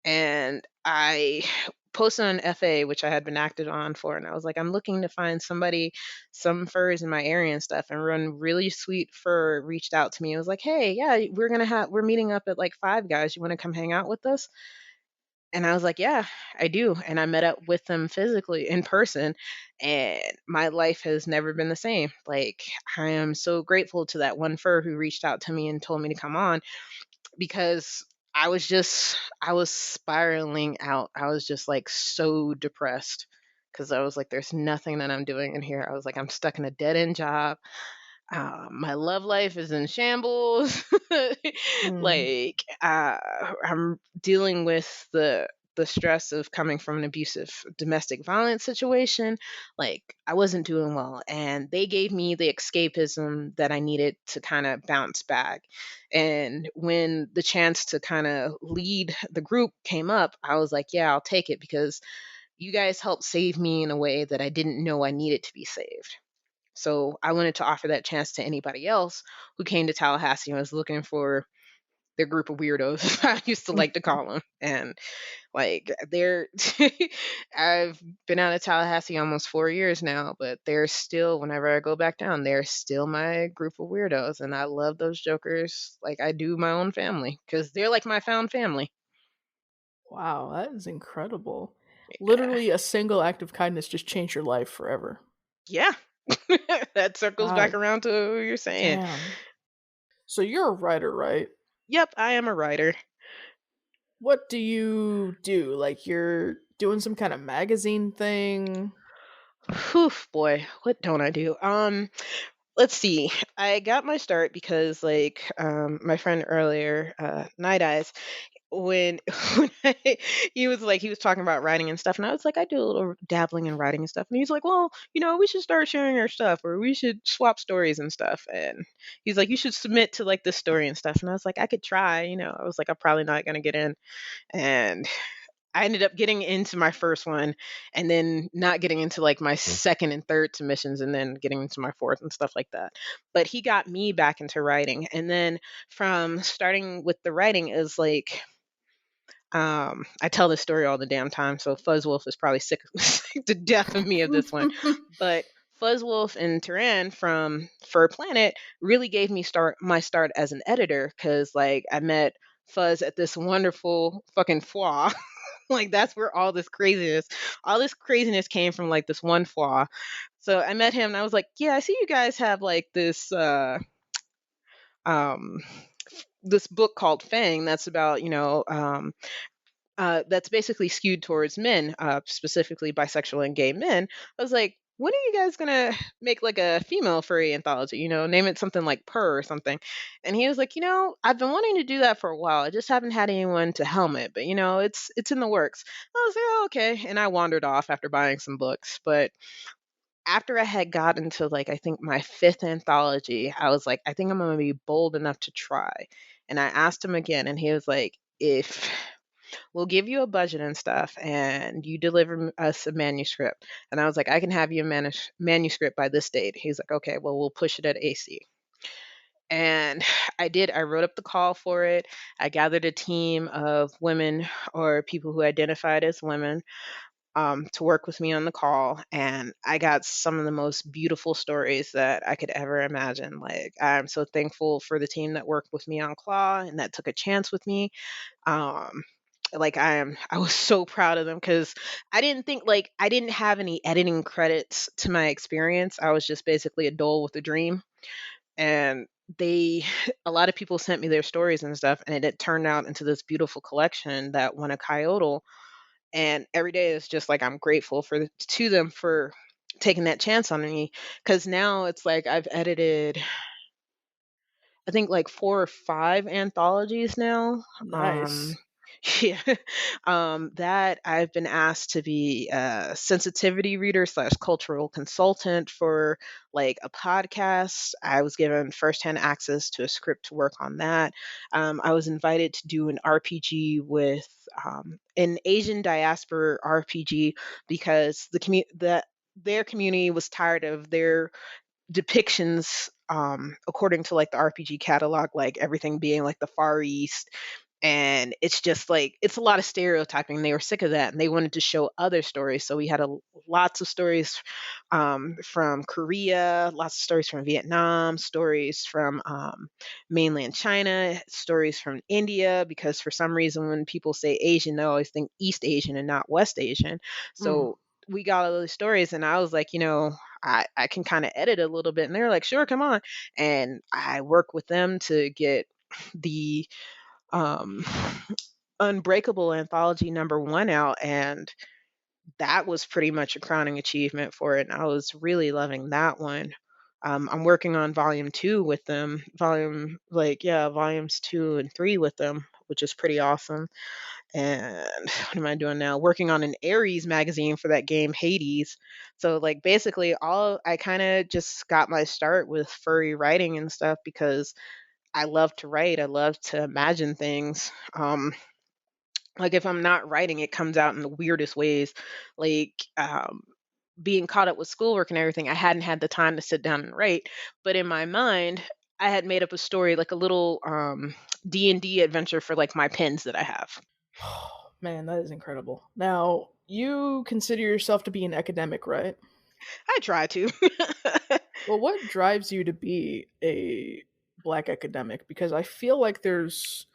And I posted on FA, which I had been acted on for, and I was like, I'm looking to find somebody, some furs in my area and stuff. And Run Really Sweet Fur reached out to me. It was like, hey, yeah, we're meeting up at like Five Guys. You want to come hang out with us? And I was like, yeah, I do. And I met up with them physically in person, and my life has never been the same. Like, I am so grateful to that one fur who reached out to me and told me to come on, because I was spiraling out. I was just like so depressed because I was like, there's nothing that I'm doing in here. I was like, I'm stuck in a dead end job. My love life is in shambles.
Mm.
Like I'm dealing with the stress of coming from an abusive domestic violence situation. Like I wasn't doing well, and they gave me the escapism that I needed to kind of bounce back. And when the chance to kind of lead the group came up, I was like, yeah, I'll take it, because you guys helped save me in a way that I didn't know I needed to be saved. So I wanted to offer that chance to anybody else who came to Tallahassee and was looking for their group of weirdos, I used to like to call them. And like they're, I've been out of Tallahassee almost 4 years now, but they're still, whenever I go back down, they're still my group of weirdos. And I love those jokers like I do my own family, because they're like my found family.
Wow, that is incredible.
Yeah.
Literally, a single act of kindness just changed your life forever.
Yeah. That circles back
God
around to who you're saying.
damn. So you're a writer, right?
Yep, I am a writer.
What do you do? Like you're doing some kind of magazine thing?
Whew, boy, what don't I do? Let's see. I got my start because, like, my friend earlier, Night Eyes, when, when he was talking about writing and stuff, and I was like, I do a little dabbling in writing and stuff, and he's like, well, we should start sharing our stuff, or we should swap stories and stuff, and he's like, you should submit to like this story and stuff, and I was like, I could try, I was like, I'm probably not gonna get in, and I ended up getting into my first one and then not getting into like my second and third submissions and then getting into my fourth and stuff like that. But he got me back into writing. And then from starting with the writing is like I tell this story all the damn time, so Fuzzwolf is probably sick, sick to death of me of this one. But Fuzzwolf and Turan from Fur Planet really gave me my start as an editor because like I met Fuzz at this wonderful fucking flaw. Like that's where all this craziness came from, like this one flaw. So I met him and I was like, yeah, I see you guys have like um this book called Fang that's about, that's basically skewed towards men, specifically bisexual and gay men. I was like, when are you guys gonna make like a female furry anthology? Name it something like Purr or something. And he was like, I've been wanting to do that for a while. I just haven't had anyone to helm it, but it's in the works. I was like, oh, okay. And I wandered off after buying some books. But after I had gotten to like I think my fifth anthology, I was like, I think I'm gonna be bold enough to try. And I asked him again, and he was like, if we'll give you a budget and stuff and you deliver us a manuscript. And I was like, I can have you a manuscript by this date. He's like, okay, well, we'll push it at AC. And I did. I wrote up the call for it. I gathered a team of women or people who identified as women to work with me on the call. And I got some of the most beautiful stories that I could ever imagine. Like, I'm so thankful for the team that worked with me on Claw and that took a chance with me. um like I was so proud of them because I didn't think, like, I didn't have any editing credits to my experience. I was just basically a dole with a dream. And they a lot of people sent me their stories and stuff, and it turned out into this beautiful collection that won a coyote. And every day is just like I'm grateful to them for taking that chance on me, because now it's like I've edited, I think, like 4 or 5 anthologies now.
Nice.
Yeah. That I've been asked to be a sensitivity reader slash cultural consultant for like a podcast. I was given firsthand access to a script to work on that. I was invited to do an RPG with an Asian diaspora RPG because their community was tired of their depictions, according to like the RPG catalog, like everything being like the Far East. And it's just like it's a lot of stereotyping. They were sick of that and they wanted to show other stories. So we had lots of stories from Korea, lots of stories from Vietnam, stories from mainland China, stories from India, because for some reason when people say Asian, they always think East Asian and not West Asian.
Mm.
So we got all those stories, and I was like, I can kind of edit a little bit. And they're like, sure, come on. And I work with them to get the um, Unbreakable anthology #1 out. And that was pretty much a crowning achievement for it. And I was really loving that one. I'm working on volume 2 with them, volumes 2 and 3 with them, which is pretty awesome. And what am I doing now? Working on an Aries magazine for that game Hades. So like basically all I kind of just got my start with furry writing and stuff because I love to write. I love to imagine things. Like if I'm not writing, it comes out in the weirdest ways. Like being caught up with schoolwork and everything, I hadn't had the time to sit down and write. But in my mind, I had made up a story, like a little D&D adventure for like my pens that I have.
Man, that is incredible. Now, you consider yourself to be an academic, right?
I try to.
Well, what drives you to be a black academic? Because I feel like there's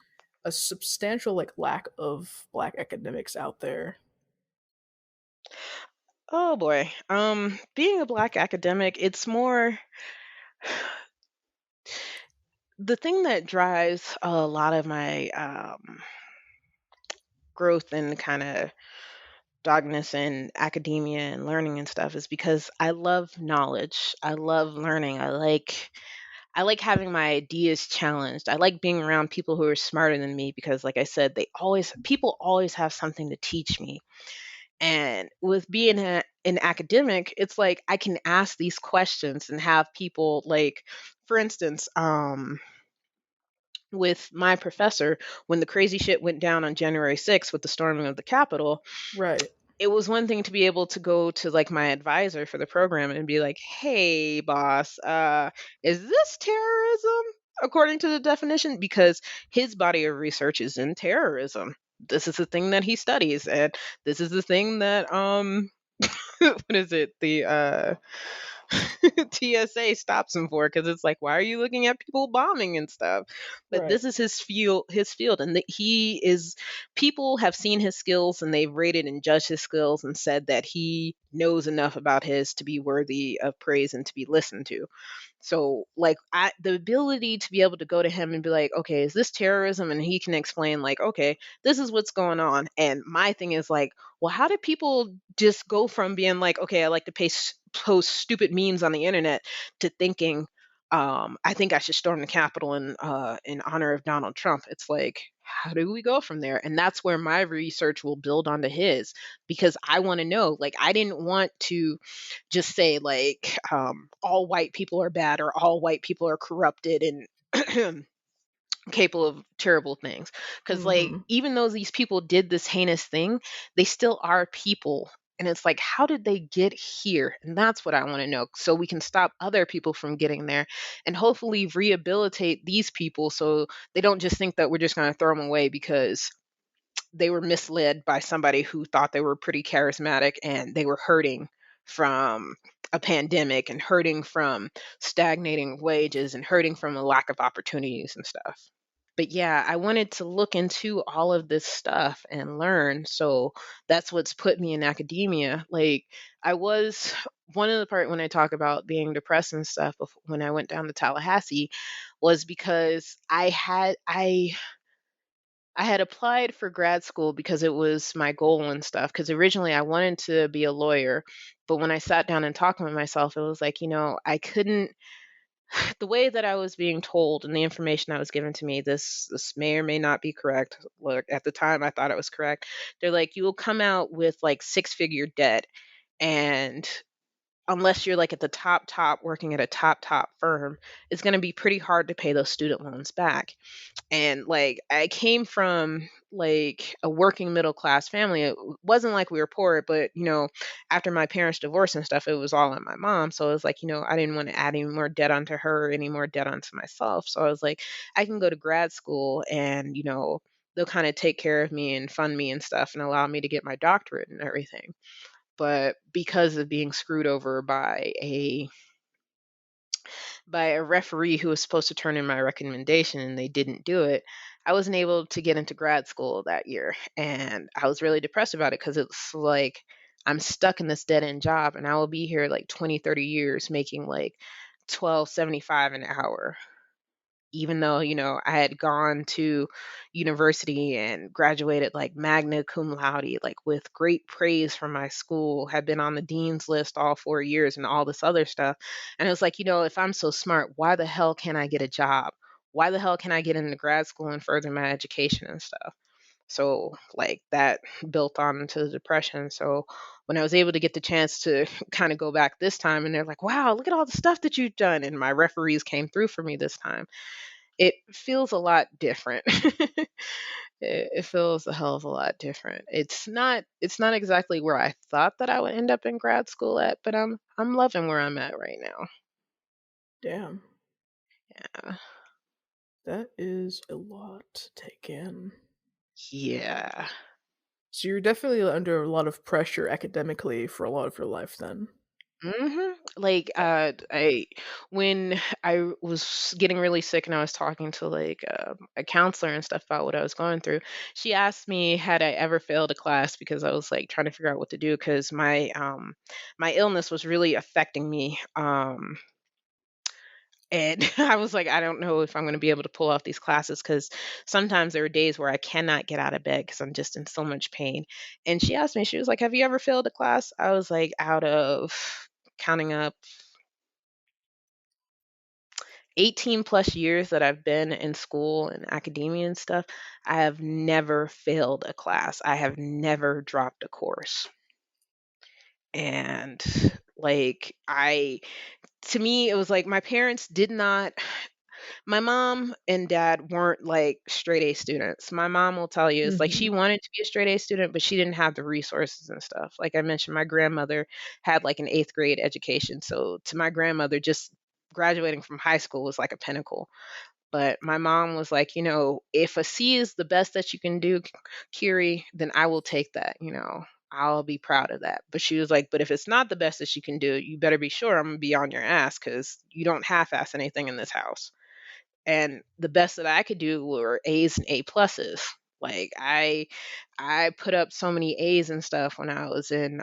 a substantial like lack of black academics out there.
Oh boy. Being a black academic, it's more the thing that drives a lot of my growth and kind of dogness in academia and learning and stuff is because I love knowledge. I love learning. I like having my ideas challenged. I like being around people who are smarter than me because like I said, people always have something to teach me. And with being an academic, it's like I can ask these questions and have people like, for instance, with my professor, when the crazy shit went down on January 6th with the storming of the Capitol,
Right.
it was one thing to be able to go to like my advisor for the program and be like, "Hey, boss, is this terrorism according to the definition?" Because his body of research is in terrorism. This is the thing that he studies, and this is the thing that what is it? The TSA stops him for because it's like, why are you looking at people bombing and stuff? But
Right.
this is his field, and that he is. People have seen his skills and they've rated and judged his skills and said that he knows enough about his to be worthy of praise and to be listened to. So, like, the ability to be able to go to him and be like, okay, is this terrorism? And he can explain, like, okay, this is what's going on. And my thing is like, well, how did people just go from being like, okay, I like to post stupid memes on the internet to thinking, I think I should storm the Capitol in honor of Donald Trump. It's like, how do we go from there? And that's where my research will build onto his because I want to know. Like, I didn't want to just say like all white people are bad or all white people are corrupted and capable of terrible things, because like
Mm-hmm.
even though these people did this heinous thing, they still are people. And it's like, how did they get here? And that's what I want to know, so we can stop other people from getting there and hopefully rehabilitate these people so they don't just think that we're just going to throw them away because they were misled by somebody who thought they were pretty charismatic and they were hurting from a pandemic and hurting from stagnating wages and hurting from a lack of opportunities and stuff. But yeah, I wanted to look into all of this stuff and learn. So that's what's put me in academia. Like, I was one of the part when I talk about being depressed and stuff when I went down to Tallahassee was because I had applied for grad school because it was my goal and stuff. Because originally I wanted to be a lawyer, but when I sat down and talked with myself, it was like, I couldn't. The way that I was being told and the information that was given to me, this may or may not be correct. Look, at the time I thought it was correct. They're like, you will come out with like six-figure debt, and unless you're like at the top working at a top firm, it's going to be pretty hard to pay those student loans back. And like I came from like a working middle class family. It wasn't like we were poor, but after my parents divorced and stuff, it was all on my mom. So it was like, I didn't want to add any more debt onto her, any more debt onto myself. So I was like, I can go to grad school and they'll kind of take care of me and fund me and stuff and allow me to get my doctorate and everything. But because of being screwed over by a referee who was supposed to turn in my recommendation and they didn't do it, I wasn't able to get into grad school that year. And I was really depressed about it because it's like I'm stuck in this dead end job and I will be here like 20, 30 years making like 12.75 an hour, even though I had gone to university and graduated like magna cum laude, like with great praise from my school, had been on the dean's list all 4 years and all this other stuff. And it was like, if I'm so smart, why the hell can't I get a job? Why the hell can I get into grad school and further my education and stuff? So like that built on into the depression. So when I was able to get the chance to kind of go back this time, and they're like, wow, look at all the stuff that you've done, and my referees came through for me this time, it feels a lot different. It feels a hell of a lot different. It's not exactly where I thought that I would end up in grad school at, but I'm loving where I'm at right now.
Damn.
Yeah.
That is a lot to take in.
Yeah.
So you're definitely under a lot of pressure academically for a lot of your life then.
Like I when I was getting really sick and I was talking to like a counselor and stuff about what I was going through, she asked me had I ever failed a class because I was like trying to figure out what to do because my illness was really affecting me And I was like, I don't know if I'm going to be able to pull off these classes because sometimes there are days where I cannot get out of bed because I'm just in so much pain. And she asked me, she was like, have you ever failed a class? I was like, out of counting up 18 plus years that I've been in school and academia and stuff, I have never failed a class. I have never dropped a course. And like, to me, it was like my parents did not, my mom and dad weren't like straight A students. My mom will tell you, it's like she
Hmm.
wanted to be a straight A student, but she didn't have the resources and stuff. Like I mentioned, my grandmother had like an eighth grade education. So to my grandmother, just graduating from high school was like a pinnacle. But my mom was like, if a C is the best that you can do, Kiri, then I will take that, I'll be proud of that. But she was like, but if it's not the best that you can do, you better be sure I'm going to be on your ass because you don't half ass anything in this house. And the best that I could do were A's and A pluses. Like I put up so many A's and stuff when I was in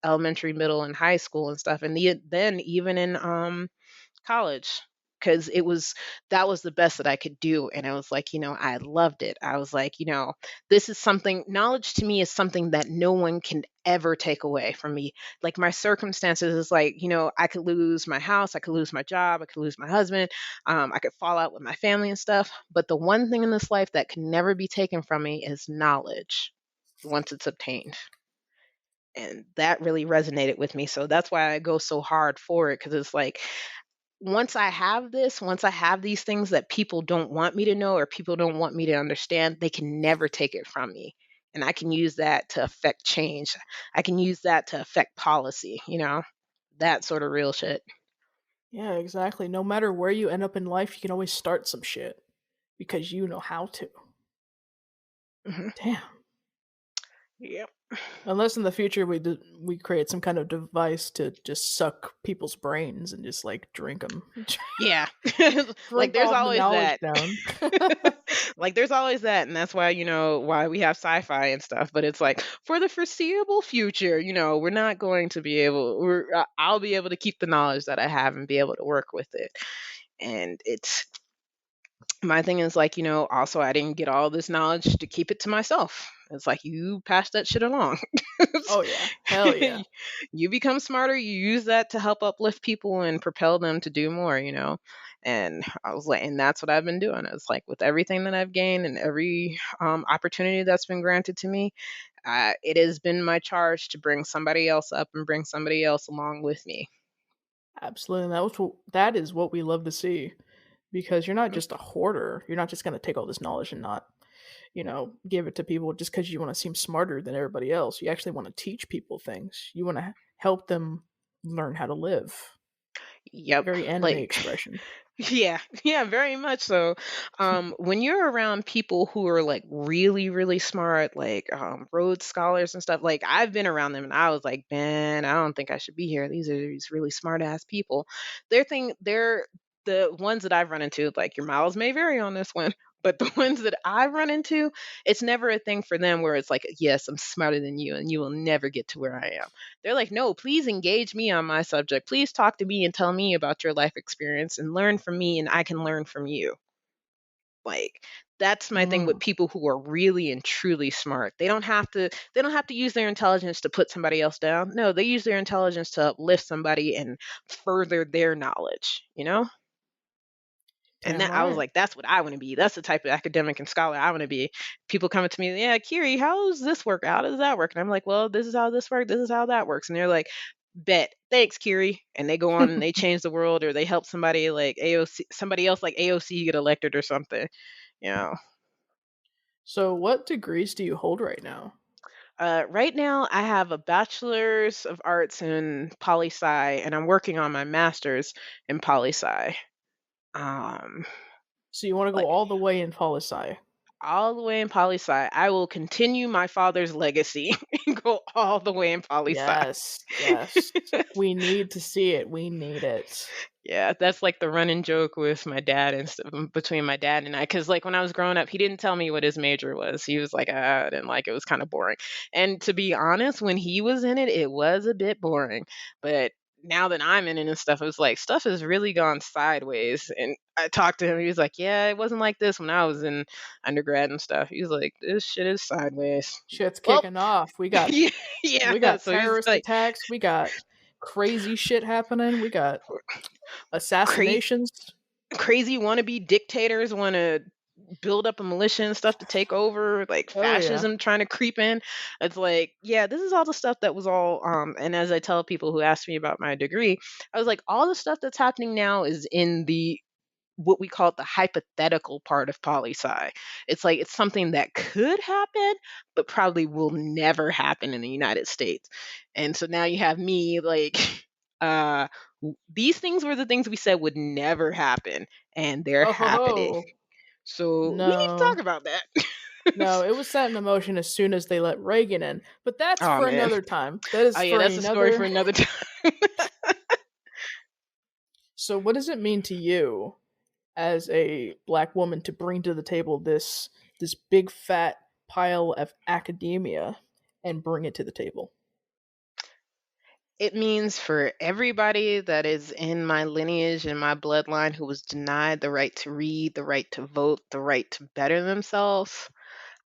elementary, middle, and high school and stuff, and then even in college, because that was the best that I could do. And I was like, I loved it. I was like, this is something, knowledge to me is something that no one can ever take away from me. Like my circumstances is like, I could lose my house, I could lose my job, I could lose my husband, I could fall out with my family and stuff. But the one thing in this life that can never be taken from me is knowledge once it's obtained. And that really resonated with me. So that's why I go so hard for it, because it's like, once I have these things that people don't want me to know or people don't want me to understand, they can never take it from me. And I can use that to affect change. I can use that to affect policy, that sort of real shit.
Yeah, exactly. No matter where you end up in life, you can always start some shit because you know how to.
Hmm.
Damn.
Yep.
Unless in the future we create some kind of device to just suck people's brains and just like drink them,
Yeah. Like
drink
there's
all the
always
knowledge
that.
down.
Like there's always that, and that's why why we have sci-fi and stuff. But it's like for the foreseeable future, we're not going to be able. I'll be able to keep the knowledge that I have and be able to work with it. And it's my thing is like, also I didn't get all this knowledge to keep it to myself. It's like you pass that shit along.
Oh yeah, hell yeah.
You become smarter, you use that to help uplift people and propel them to do more, And I was like, and that's what I've been doing. It's like with everything that I've gained and every opportunity that's been granted to me, it has been my charge to bring somebody else up and bring somebody else along with me.
Absolutely. That is what we love to see because you're not just a hoarder. You're not just going to take all this knowledge and not, give it to people just because you want to seem smarter than everybody else. You actually want to teach people things. You want to help them learn how to live.
Yep.
Very anime
Like
expression.
yeah, yeah, very much so. When you're around people who are like really, really smart, like Rhodes scholars and stuff, like I've been around them and I was like, man, I don't think I should be here. These are these really smart ass people. They're the ones that I've run into, like your miles may vary on this one, but the ones that I've run into, it's never a thing for them where it's like, yes, I'm smarter than you and you will never get to where I am. They're like, no, please engage me on my subject. Please talk to me and tell me about your life experience and learn from me, and I can learn from you. Like that's my thing with
Mm,
people who are really and truly smart. They don't have to use their intelligence to put somebody else down. No, they use their intelligence to uplift somebody and further their knowledge. And
damn
that I was
right.
like, that's what I want to be. That's the type of academic and scholar I want to be. People coming to me, yeah, Kiri, how does this work? How does that work? And I'm like, well, this is how this works. This is how that works. And they're like, bet, thanks, Kiri. And they go on and they change the world, or they help somebody like AOC, somebody else like AOC get elected or something. You know.
So, what degrees do you hold right now?
Right now, I have a bachelor's of arts in poli sci, and I'm working on my master's in poli sci. Um,
So, you want to go
like
all the way in poli sci?
all the way in poli sci. I will continue my father's legacy and go all the way in poli sci.
Yes, yes. We need to see it. We need it.
Yeah, that's like the running joke with my dad and stuff, between my dad and I. Because like when I was growing up, he didn't tell me what his major was. He was like, I didn't like it. Was kind of boring. And to be honest, when he was in it, it was a bit boring. But now that I'm in it and stuff, it was like stuff has really gone sideways. And I talked to him. He was like, "Yeah, it wasn't like this when I was in undergrad and stuff." He was like, "This shit is sideways."
Shit's
Well,
kicking off. We got
yeah. So he's
terrorist
like,
attacks. We got crazy shit happening. We got
crazy,
assassinations.
crazy wannabe dictators want to build up a militia and stuff to take over, like
Oh yeah.
fascism trying to creep in. It's like, yeah, this is all the stuff that was all and as I tell people who ask me about my degree, I was like, all the stuff that's happening now is in the what we call the hypothetical part of poli sci. It's like it's something that could happen, but probably will never happen in the United States. And so now you have me like, uh, these things were the things we said would never happen, and they're
Oh ho
happening.
ho.
So we need to
No.
talk about that.
No, it was set in motion as soon as they let Reagan in. But that's
Oh
for
man.
another time. That is
Oh yeah,
for
that's a story for
another.
another time.
So what does it mean to you as a black woman to bring to the table this big fat pile of academia and bring it to the table?
It means for everybody that is in my lineage and my bloodline who was denied the right to read, the right to vote, the right to better themselves,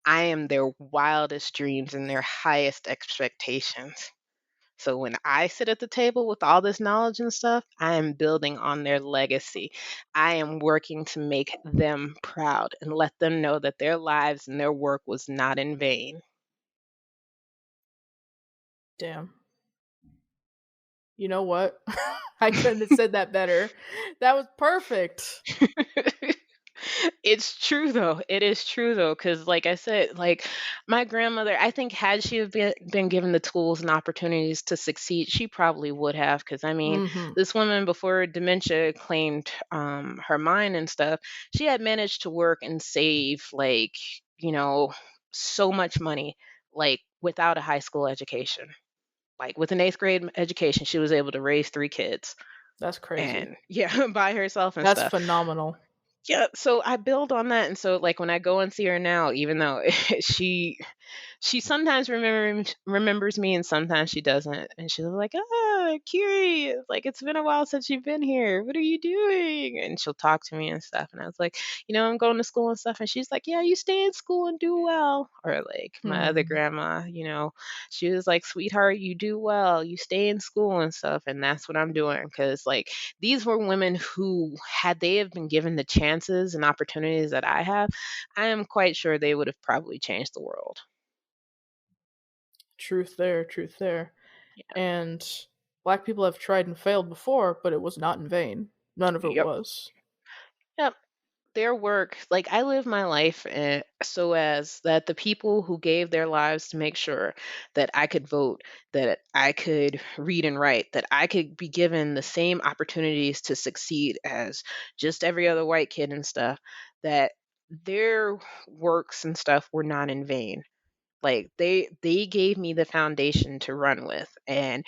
I am their wildest dreams and their highest expectations. So when I sit at the table with all this knowledge and stuff, I am building on their legacy. I am working to make them proud and let them know that their lives and their work was not in vain.
Damn. You know what? I couldn't have said that better. That was perfect.
It's true though. It is true though, because like I said, like my grandmother, I think had she have been given the tools and opportunities to succeed, she probably would have. Because I mean,
Mm-hmm.
this woman before dementia claimed her mind and stuff, she had managed to work and save like so much money, like without a high school education. Like with an eighth grade education, she was able to raise 3 kids
That's crazy.
and yeah, by herself and
That's
stuff.
phenomenal.
Yeah, so I build on that, and so like when I go and see her now, even though she she sometimes remembers me and sometimes she doesn't, and she's like, "Ah, Kiri, it's like it's been a while since you've been here. What are you doing?" And she'll talk to me and stuff, and I was like, "I'm going to school and stuff," and she's like, "Yeah, you stay in school and do well." Or like my other
Hmm.
grandma, she was like, "Sweetheart, you do well. You stay in school and stuff," and that's what I'm doing because like these were women who, had they have been given the chances and opportunities that I have, I am quite sure they would have probably changed the world.
Truth there, truth there.
Yeah.
And black people have tried and failed before, but it was not in vain. None of it
Yep.
was.
Yep. Their work, like I live my life so as that the people who gave their lives to make sure that I could vote, that I could read and write, that I could be given the same opportunities to succeed as just every other white kid and stuff, that their works and stuff were not in vain. Like they gave me the foundation to run with, and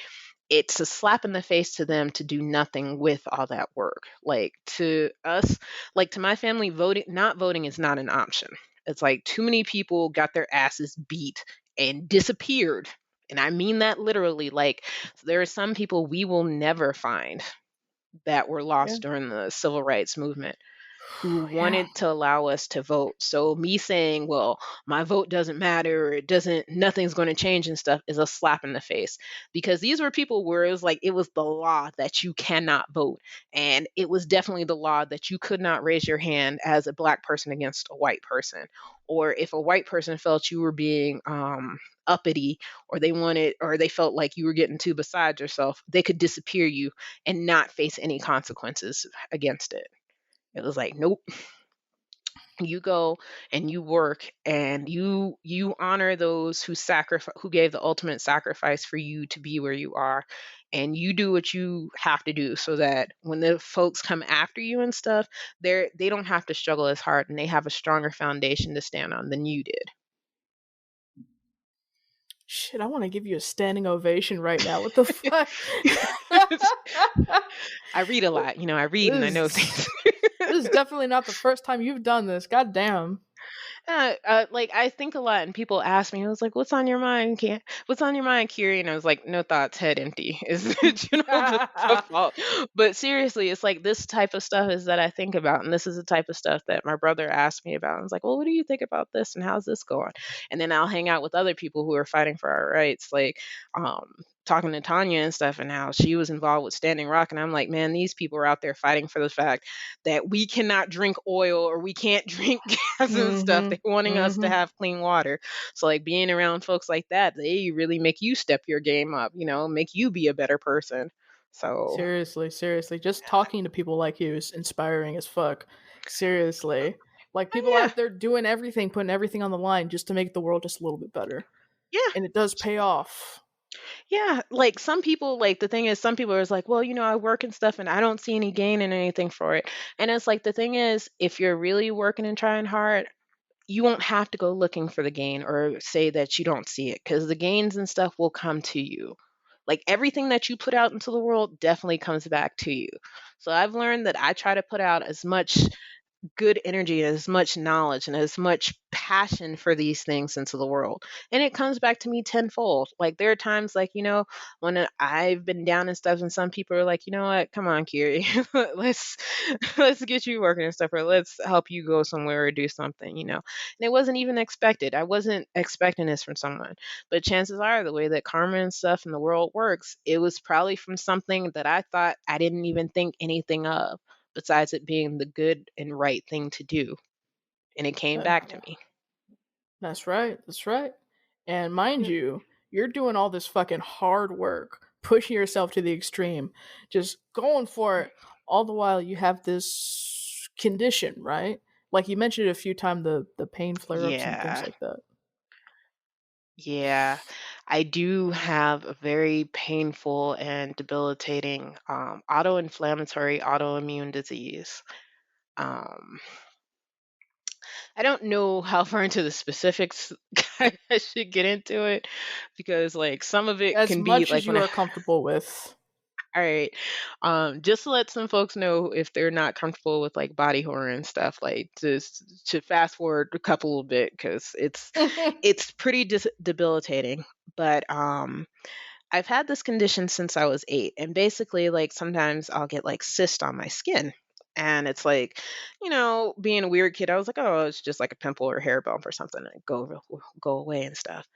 it's a slap in the face to them to do nothing with all that work. Like to us, like to my family, voting not voting is not an option. It's like too many people got their asses beat and disappeared. And I mean that literally. Like there are some people we will never find that were
Yeah.
lost during the civil rights movement who
Yeah.
wanted to allow us to vote. So me saying, well, my vote doesn't matter, or it doesn't, nothing's going to change and stuff is a slap in the face. Because these were people where it was like, it was the law that you cannot vote. And it was definitely the law that you could not raise your hand as a black person against a white person. Or if a white person felt you were being uppity, or they felt like you were getting too beside yourself, they could disappear you and not face any consequences against it. It was like, nope, you go and you work and you honor those who gave the ultimate sacrifice for you to be where you are, and you do what you have to do so that when the folks come after you and stuff, they don't have to struggle as hard and they have a stronger foundation to stand on than you did.
Shit, I want to give you a standing ovation right now. What the fuck?
I read a lot, I read and I know
this
things.
is this is definitely not the first time you've done this. God damn.
Like I think a lot, and people ask me, I was like, "What's on your mind, What's on your mind, Kiri?" And I was like, "No thoughts, head empty." Is the general default. But seriously, it's like this type of stuff is that I think about, and this is the type of stuff that my brother asked me about. I was like, "Well, what do you think about this, and how's this going?" And then I'll hang out with other people who are fighting for our rights, like talking to Tanya and stuff, and how she was involved with Standing Rock, and I'm like, man, these people are out there fighting for the fact that we cannot drink oil or we can't drink gas and stuff.
Mm-hmm.
They wanting us to
Mm-hmm.
have clean water. So like being around folks like that, they really make you step your game up, make you be a better person. So
Seriously, seriously. Just talking to people like you is inspiring as fuck. Seriously. Like people
yeah,
out there doing everything, putting everything on the line just to make the world just a little bit better.
yeah.
And it does pay off.
Yeah, like some people, like the thing is, some people are like, well, I work and stuff and I don't see any gain in anything for it. And it's like, the thing is, if you're really working and trying hard, you won't have to go looking for the gain or say that you don't see it, because the gains and stuff will come to you. Like everything that you put out into the world definitely comes back to you. So I've learned that I try to put out as much good energy and as much knowledge and as much passion for these things into the world, and it comes back to me tenfold. Like there are times, like when I've been down and stuff, and some people are like, you know what, come on, Kiri, let's let's get you working and stuff, or let's help you go somewhere or do something, and it wasn't even expected. I wasn't expecting this from someone, but chances are, the way that karma and stuff in the world works, it was probably from something that I thought I didn't even think anything of, besides it being the good and right thing to do. And it came
Yeah.
back to me.
That's right. That's right. And mind you, you're doing all this fucking hard work, pushing yourself to the extreme, just going for it. All the while, you have this condition, right? Like you mentioned it a few times, the pain flare ups and things
Yeah.
like that.
Yeah. I do have a very painful and debilitating autoinflammatory autoimmune disease. Um, I don't know how far into the specifics I should get into it, because like some of it
As
can be
much
like
as
when
you
I
are comfortable with.
all right. Just to let some folks know, if they're not comfortable with like body horror and stuff, like to fast forward a couple of bit, because it's pretty debilitating. But I've had this condition since I was 8, and basically, like sometimes I'll get like cyst on my skin. And it's like, being a weird kid, I was like, oh, it's just like a pimple or hair bump or something, and go away and stuff,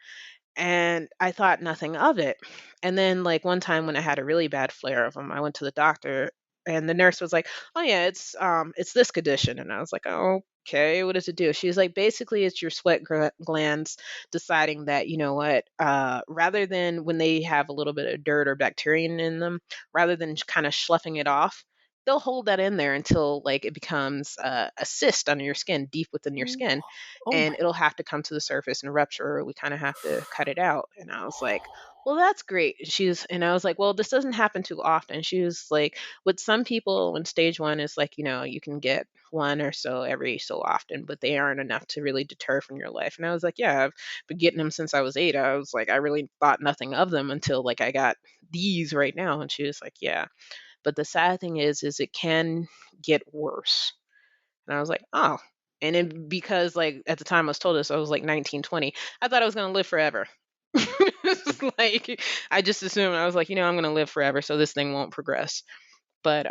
and I thought nothing of it. And then, like one time when I had a really bad flare of them, I went to the doctor, and the nurse was like, "Oh yeah, it's this condition." And I was like, "Oh, okay, what does it do?" She's like, "Basically, it's your sweat glands deciding that, what, rather than when they have a little bit of dirt or bacteria in them, rather than kind of sloughing it off." They'll hold that in there until like it becomes a cyst under your skin, deep within your skin,
Oh
and
my.
it'll have to come to the surface and rupture, or we kind of have to cut it out. And I was like, well, that's great. And I was like, well, this doesn't happen too often. She was like, with some people, when stage one is like, you can get one or so every so often, but they aren't enough to really deter from your life. And I was like, yeah, I've been getting them since I was 8. I was like, I really thought nothing of them until like I got these right now. And she was like, yeah. But the sad thing is it can get worse. And I was like, oh. And then, because like at the time I was told this, I was like 19, 20. I thought I was going to live forever. Like I just assumed, I was like, I'm going to live forever, so this thing won't progress. But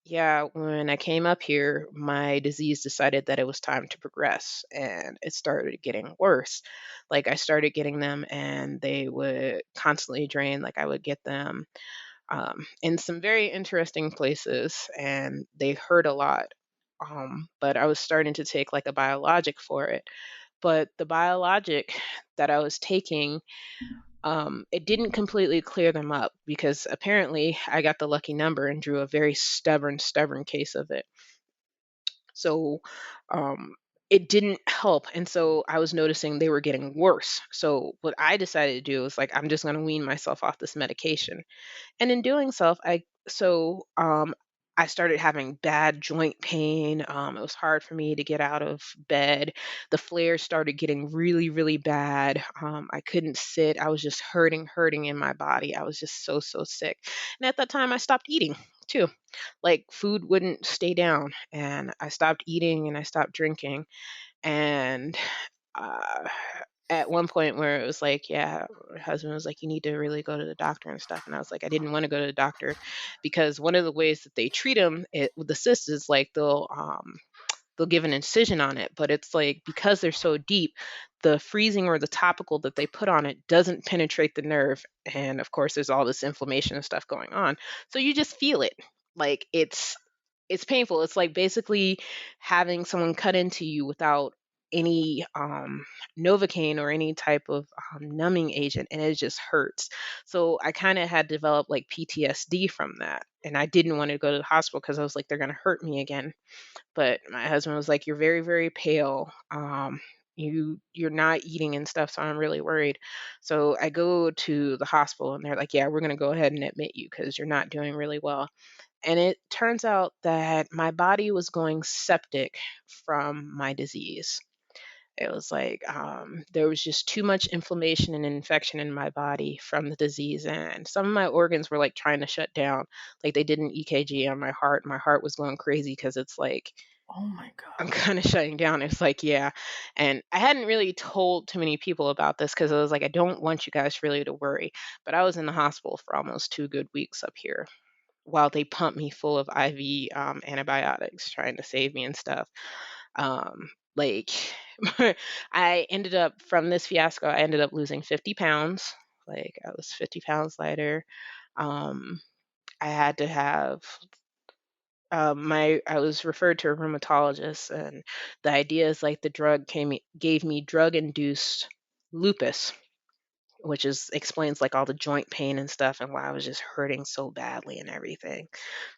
yeah, when I came up here, my disease decided that it was time to progress, and it started getting worse. Like I started getting them, and they would constantly drain. Like I would get them in some very interesting places, and they hurt a lot. But I was starting to take like a biologic for it. But the biologic that I was taking, it didn't completely clear them up, because apparently I got the lucky number and drew a very stubborn case of it. So um, it didn't help. And so I was noticing they were getting worse. So what I decided to do was like, I'm just going to wean myself off this medication. And in doing I started having bad joint pain. It was hard for me to get out of bed. The flares started getting really, really bad. I couldn't sit. I was just hurting in my body. I was just so sick. And at that time, I stopped eating too. Like food wouldn't stay down, and I stopped eating and I stopped drinking. And uh, at one point where it was like, yeah, my husband was like, you need to really go to the doctor and stuff. And I was like, I didn't want to go to the doctor because one of the ways that they treat them with the cysts is like they'll give an incision on it, but it's like because they're so deep, the freezing or the topical that they put on it doesn't penetrate the nerve. And of course, there's all this inflammation and stuff going on. So you just feel it. Like it's painful. It's like basically having someone cut into you without any novocaine or any type of numbing agent, and it just hurts. So I kind of had developed like PTSD from that, and I didn't want to go to the hospital because I was like, they're going to hurt me again. But my husband was like, "You're very, very pale. You're not eating and stuff, so I'm really worried." So I go to the hospital, and they're like, "Yeah, we're gonna go ahead and admit you because you're not doing really well." And it turns out that my body was going septic from my disease. It was like there was just too much inflammation and infection in my body from the disease, and some of my organs were like trying to shut down. Like they did an EKG on my heart. My heart was going crazy because it's like
Oh my
I'm
god.
kind of shutting down. It's like, yeah. And I hadn't really told too many people about this because I was like, I don't want you guys really to worry. But I was in the hospital for almost 2 good weeks up here while they pumped me full of IV antibiotics, trying to save me and stuff. Like, I ended up, from this fiasco, I ended up losing 50 pounds. Like, I was 50 pounds lighter. Um, I had to have I was referred to a rheumatologist, and the idea is like the drug gave me drug induced lupus, which is explains like all the joint pain and stuff and why I was just hurting so badly and everything.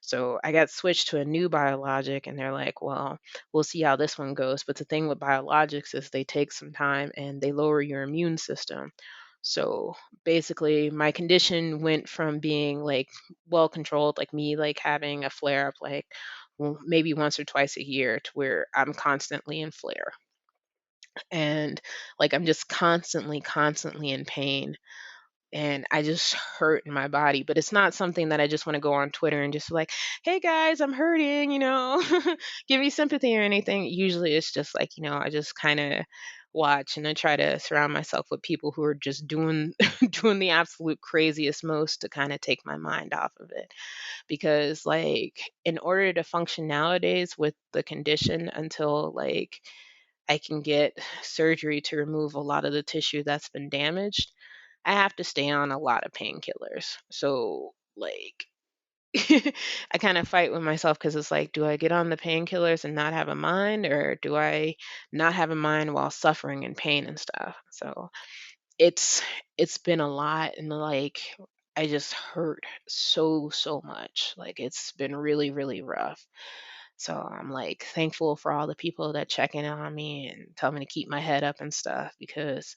So I got switched to a new biologic, and they're like, well, we'll see how this one goes. But the thing with biologics is they take some time and they lower your immune system. So basically, my condition went from being like well controlled, like me, like having a flare up, like maybe once or twice a year, to where I'm constantly in flare. And like I'm just constantly in pain, and I just hurt in my body. But it's not something that I just want to go on Twitter and just like, hey guys, I'm hurting, give me sympathy or anything. Usually it's just like, I just kind of watch, and I try to surround myself with people who are just doing doing the absolute craziest most to kind of take my mind off of it. Because like in order to function nowadays with the condition until like I can get surgery to remove a lot of the tissue that's been damaged, I have to stay on a lot of painkillers. So, like, I kind of fight with myself because it's like, do I get on the painkillers and not have a mind, or do I not have a mind while suffering and pain and stuff? So it's it's been a lot, and like I just hurt so much. Like it's been really really rough. So I'm like thankful for all the people that check in on me and tell me to keep my head up and stuff, because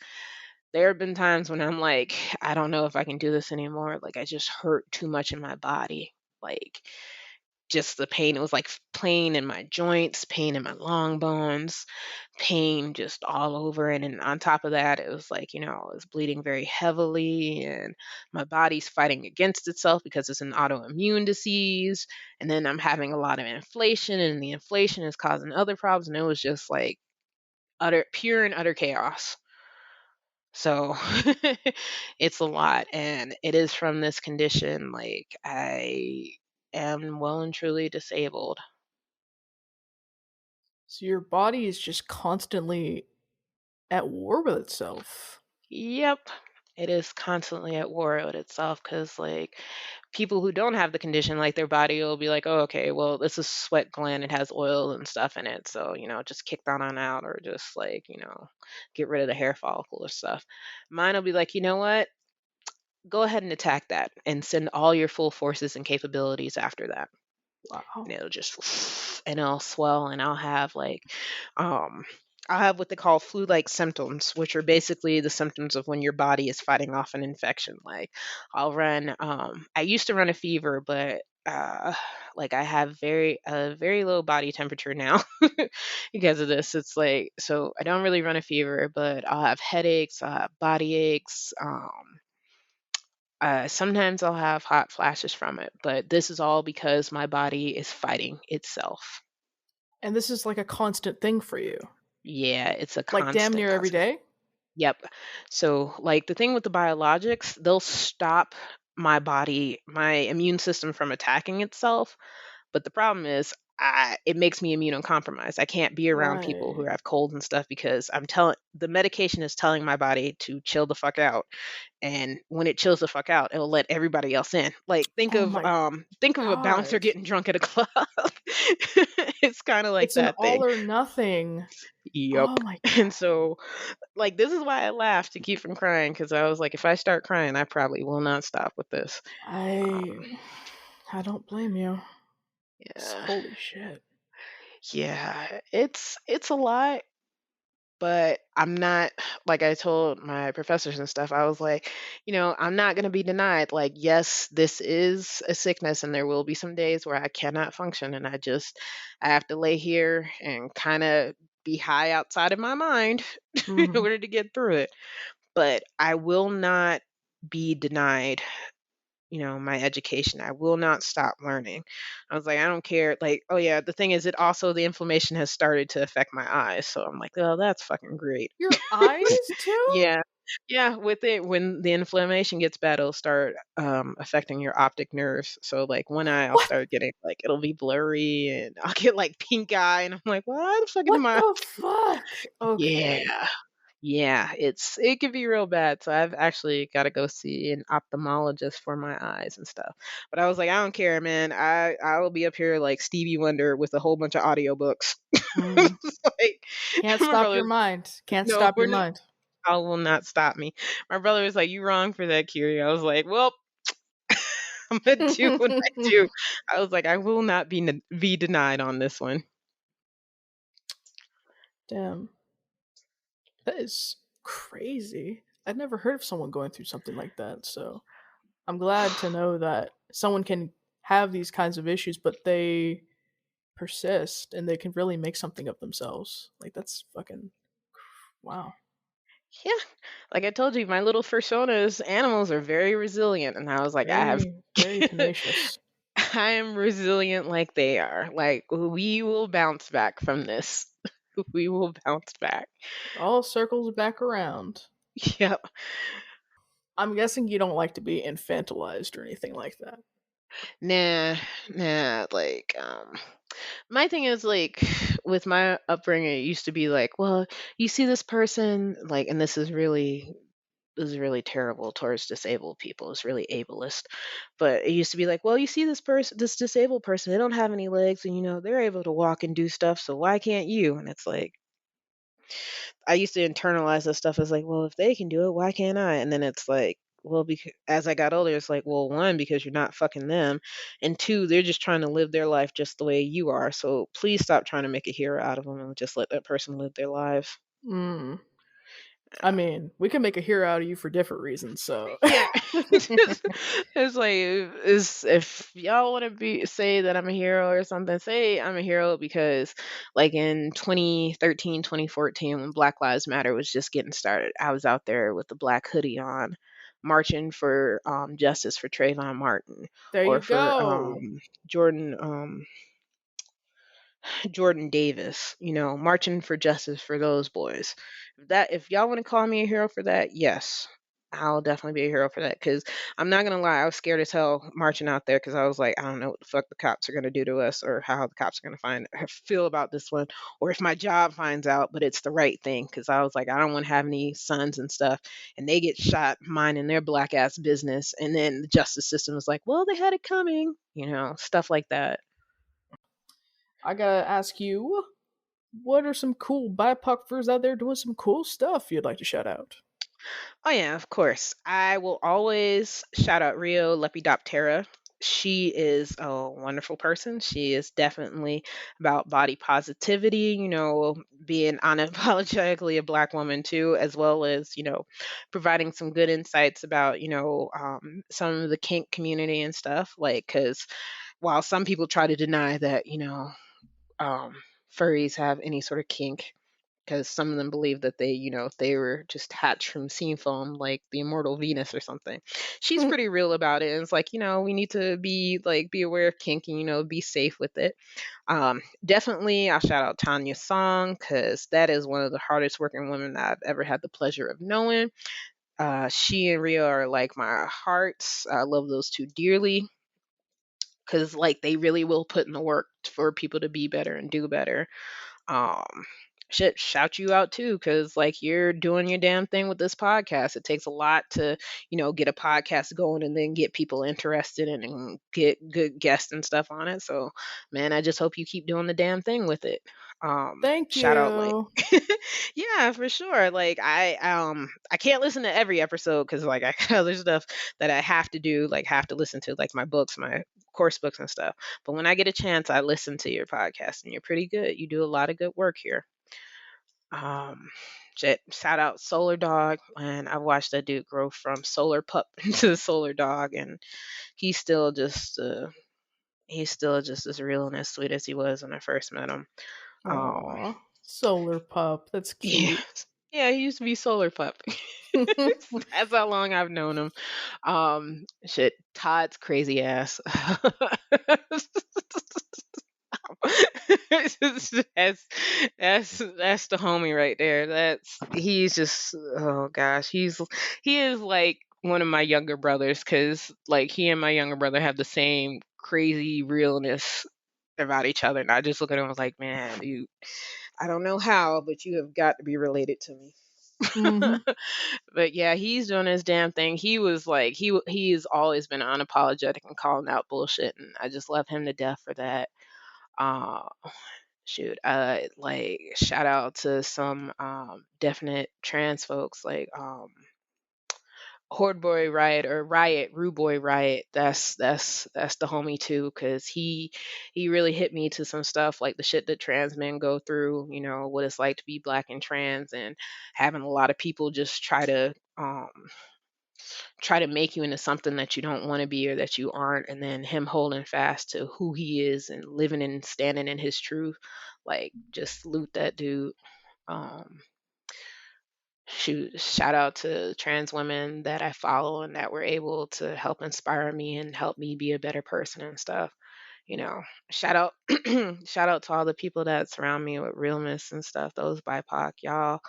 there have been times when I'm like, I don't know if I can do this anymore. Like I just hurt too much in my body. Like just the pain. It was like pain in my joints, pain in my long bones, pain just all over. And on top of that, it was like, I was bleeding very heavily, and my body's fighting against itself because it's an autoimmune disease. And then I'm having a lot of inflation, and the inflation is causing other problems. And it was just like pure and utter chaos. So it's a lot, and it is from this condition. Like I am well and truly disabled.
So your body is just constantly at war with itself.
Yep. It is constantly at war with itself because, like, people who don't have the condition, like, their body will be like, oh, okay, well, this is sweat gland. It has oil and stuff in it. So, just kick that on out, or just, like, get rid of the hair follicle or stuff. Mine will be like, you know what? Go ahead and attack that and send all your full forces and capabilities after that. And
Wow.
it'll just and it'll swell, and um I'll have what they call flu-like symptoms, which are basically the symptoms of when your body is fighting off an infection. Like I used to run a fever, but like I have very low body temperature now because of this. It's like, so I don't really run a fever, but I'll have headaches, I'll have body aches, sometimes I'll have hot flashes from it, but this is all because my body is fighting itself.
And this is like a constant thing for you.
Yeah, it's a
Like damn
constant,
near every
constant.
day?
Yep. So, like, the thing with the biologics, they'll stop my body, my immune system from attacking itself. But the problem is, it makes me immunocompromised. I can't be around people who
Right.
have colds and stuff because I'm telling the medication is telling my body to chill the fuck out. And when it chills the fuck out, it'll let everybody else in. Like
Oh my
think of a bouncer
god.
getting drunk at a club. It's kind of like
It's an
that thing.
all or nothing.
Yep.
Oh my
And
god.
so, like, this is why I laughed to keep from crying because I was like, if I start crying, I probably will not stop with this.
I
Um,
I don't blame you.
yeah,
Holy shit.
yeah, it's a lot, but I'm not, like I told my professors and stuff. I was like, I'm not gonna be denied. Like, yes, this is a sickness, and there will be some days where I cannot function, and I have to lay here and kind of be high outside of my mind in
Mhm.
order to get through it. But I will not be denied, my education. I will not stop learning. I was like, I don't care. Like, oh yeah, the thing is, the inflammation has started to affect my eyes. So I'm like, oh, that's fucking great.
Your eyes too?
Yeah. Yeah, with it, when the inflammation gets bad, it'll start affecting your optic nerves. So like one eye, I'll
What?
start getting like it'll be blurry, and I'll get like pink eye, and I'm like, why the fuck
What
am I?
the fuck? Okay.
Yeah. Yeah, it could be real bad. So I've actually got to go see an ophthalmologist for my eyes and stuff. But I was like, I don't care, man. I will be up here like Stevie Wonder with a whole bunch of audiobooks.
Mm.
Like
Can't
my
stop
brother,
your mind. Can't
no,
stop your mind.
I will not stop me. My brother was like, "You wrong for that, Kiri." I was like, "Well, I'm gonna do what I do." I was like, "I will not be denied on this one."
Damn. That is crazy. I'd never heard of someone going through something like that, so I'm glad to know that someone can have these kinds of issues, but they persist and they can really make something of themselves. Like that's fucking wow.
Yeah, like I told you, my little personas, animals are very resilient, and I was like, I have.
Very, very tenacious.
I am resilient like they are. Like, we will bounce back from this. We will bounce back.
It all circles back around.
Yep.
I'm guessing you don't like to be infantilized or anything like that.
Nah, nah. Like, my thing is like with my upbringing, it used to be like, well, you see this person, like, and this is really terrible towards disabled people. It's really ableist. But it used to be like, well, you see this disabled person, they don't have any legs, and they're able to walk and do stuff, so why can't you? And it's like, I used to internalize this stuff as like, well, if they can do it, why can't I? And then it's like, well, because as I got older, it's like, well, one, because you're not fucking them, and two, they're just trying to live their life just the way you are. So please stop trying to make a hero out of them and just let that person live their life.
Mm. I mean, we can make a hero out of you for different reasons, so
Yeah, it's like, is if y'all want to be say that I'm a hero or something, say I'm a hero because, like in 2013, 2014, when Black Lives Matter was just getting started, I was out there with the black hoodie on, marching for justice for Trayvon Martin,
there you
or for
go.
Jordan Jordan Davis, marching for justice for those boys. If y'all want to call me a hero for that, yes. I'll definitely be a hero for that because I'm not gonna lie, I was scared as hell marching out there because I was like, I don't know what the fuck the cops are gonna do to us or how the cops are gonna feel about this one, or if my job finds out, but it's the right thing because I was like, I don't want to have any sons and stuff and they get shot minding their black ass business, and then the justice system is like, well, they had it coming, stuff like that.
I gotta ask you, what are some cool BIPOC furs out there doing some cool stuff you'd like to shout out?
Oh yeah, of course. I will always shout out Rio Lepidoptera. She is a wonderful person. She is definitely about body positivity, being unapologetically a black woman too, as well as, providing some good insights about, some of the kink community and stuff. Like, because while some people try to deny that, um, furries have any sort of kink, because some of them believe that they, they were just hatched from scene foam, like the immortal Venus or something. She's pretty real about it, and it's like, we need to be aware of kink and be safe with it. Definitely, I'll shout out Tanya Song because that is one of the hardest working women that I've ever had the pleasure of knowing. She and Ria are like my hearts. I love those two dearly because like they really will put in the work for people to be better and do better. um Shit, shout you out too because like you're doing your damn thing with this podcast. It takes a lot to get a podcast going and then get people interested in and get good guests and stuff on it. So man, I just hope you keep doing the damn thing with it.
Thank
Shout out like
you.
yeah, for sure. Like I can't listen to every episode because like I got other stuff that I have to do, like have to listen to, like my books, my course books and stuff. But when I get a chance, I listen to your podcast and you're pretty good. You do a lot of good work here. Um, shout out Solar Dog, and I watched that dude grow from Solar Pup into Solar Dog, and he's still just as real and as sweet as he was when I first met him.
Aw, Solar Pup. That's
Yeah,
cute.
yeah, he used to be Solar Pup. That's how long I've known him. Shit, Todd's crazy ass. that's the homie right there. He's just, oh gosh, he is like one of my younger brothers because like he and my younger brother have the same crazy realness about each other, and I just look at him and was like, man, I don't know how, but you have got to be related to me.
Mhm.
But yeah, he's doing his damn thing. He was like he's always been unapologetic and calling out bullshit, and I just love him to death for that. Uh, shoot, like shout out to some definite trans folks like Horde Boy Riot or Riot, Rude Boy Riot. That's the homie too, because he really hit me to some stuff like the shit that trans men go through. What it's like to be black and trans, and having a lot of people just try to make you into something that you don't want to be or that you aren't, and then him holding fast to who he is and living and standing in his truth. Like just salute that dude. Um, shout out to trans women that I follow and that were able to help inspire me and help me be a better person and stuff. You know, shout out shout out to all the people that surround me with realness and stuff. Those BIPOC, y'all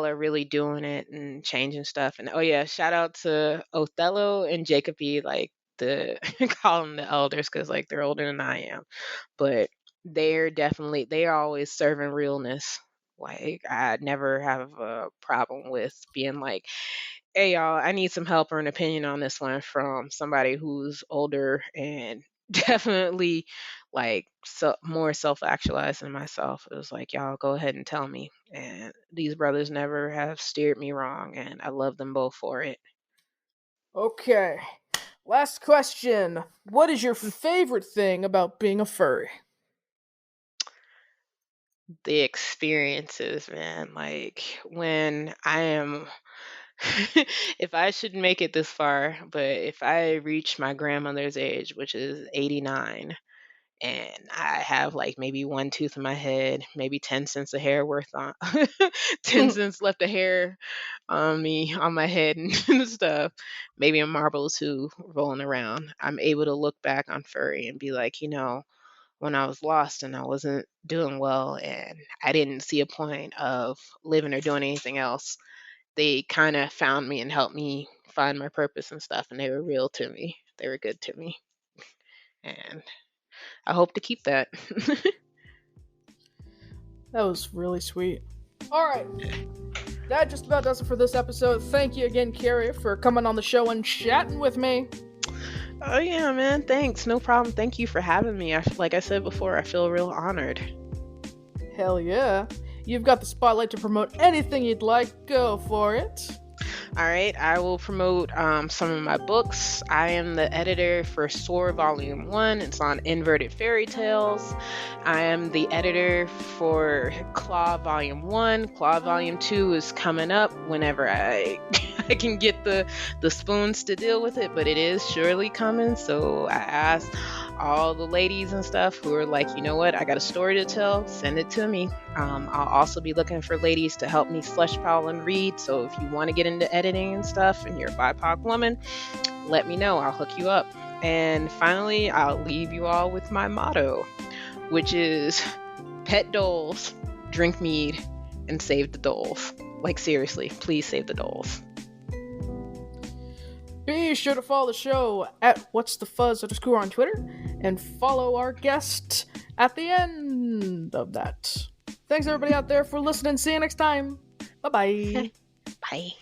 are really doing it and changing stuff. And oh yeah, shout out to Othello and Jacob E. Like the call them the elders because like they're older than I am, but they are always serving realness. Like I never have a problem with being like, hey y'all, I need some help or an opinion on this one from somebody who's older and definitely like more self-actualized than myself. It was like, y'all go ahead and tell me. And these brothers never have steered me wrong, and I love them both for it.
Okay. Last question. What is your favorite thing about being a furry?
The experiences, man. Like when I am if I should make it this far, but if I reach my grandmother's age, which is 89, and I have like maybe one tooth in my head, maybe 10 cents of hair worth on 10 cents left of hair on me on my head and stuff, maybe a marble or two rolling around, I'm able to look back on Furry and be like, when I was lost and I wasn't doing well and I didn't see a point of living or doing anything else, they kind of found me and helped me find my purpose and stuff, and they were real to me. They were good to me. And I hope to keep that.
That was really sweet. Alright. That just about does it for this episode. Thank you again, Kiri, for coming on the show and chatting with me.
Oh yeah, man. Thanks. No problem. Thank you for having me. Like I said before, I feel real honored.
Hell yeah. You've got the spotlight to promote anything you'd like. Go for it.
All right, I will promote some of my books. I am the editor for Soar Volume 1. It's on inverted fairy tales. I am the editor for Claw Volume 1. Claw Volume 2 is coming up whenever I can get the spoons to deal with it, but it is surely coming. So I ask all the ladies and stuff who are like, you know what, I got a story to tell, send it to me. I'll also be looking for ladies to help me slush pile and read. So if you want to get into editing and stuff and you're a BIPOC woman, let me know. I'll hook you up. And finally, I'll leave you all with my motto, which is pet dolls, drink mead, and save the dolls. Like, seriously, please save the dolls.
Be sure to follow the show at What's the Fuzz _ on Twitter, and follow our guest at the end of that. Thanks everybody out there for listening. See you next time. Bye-bye.
Bye.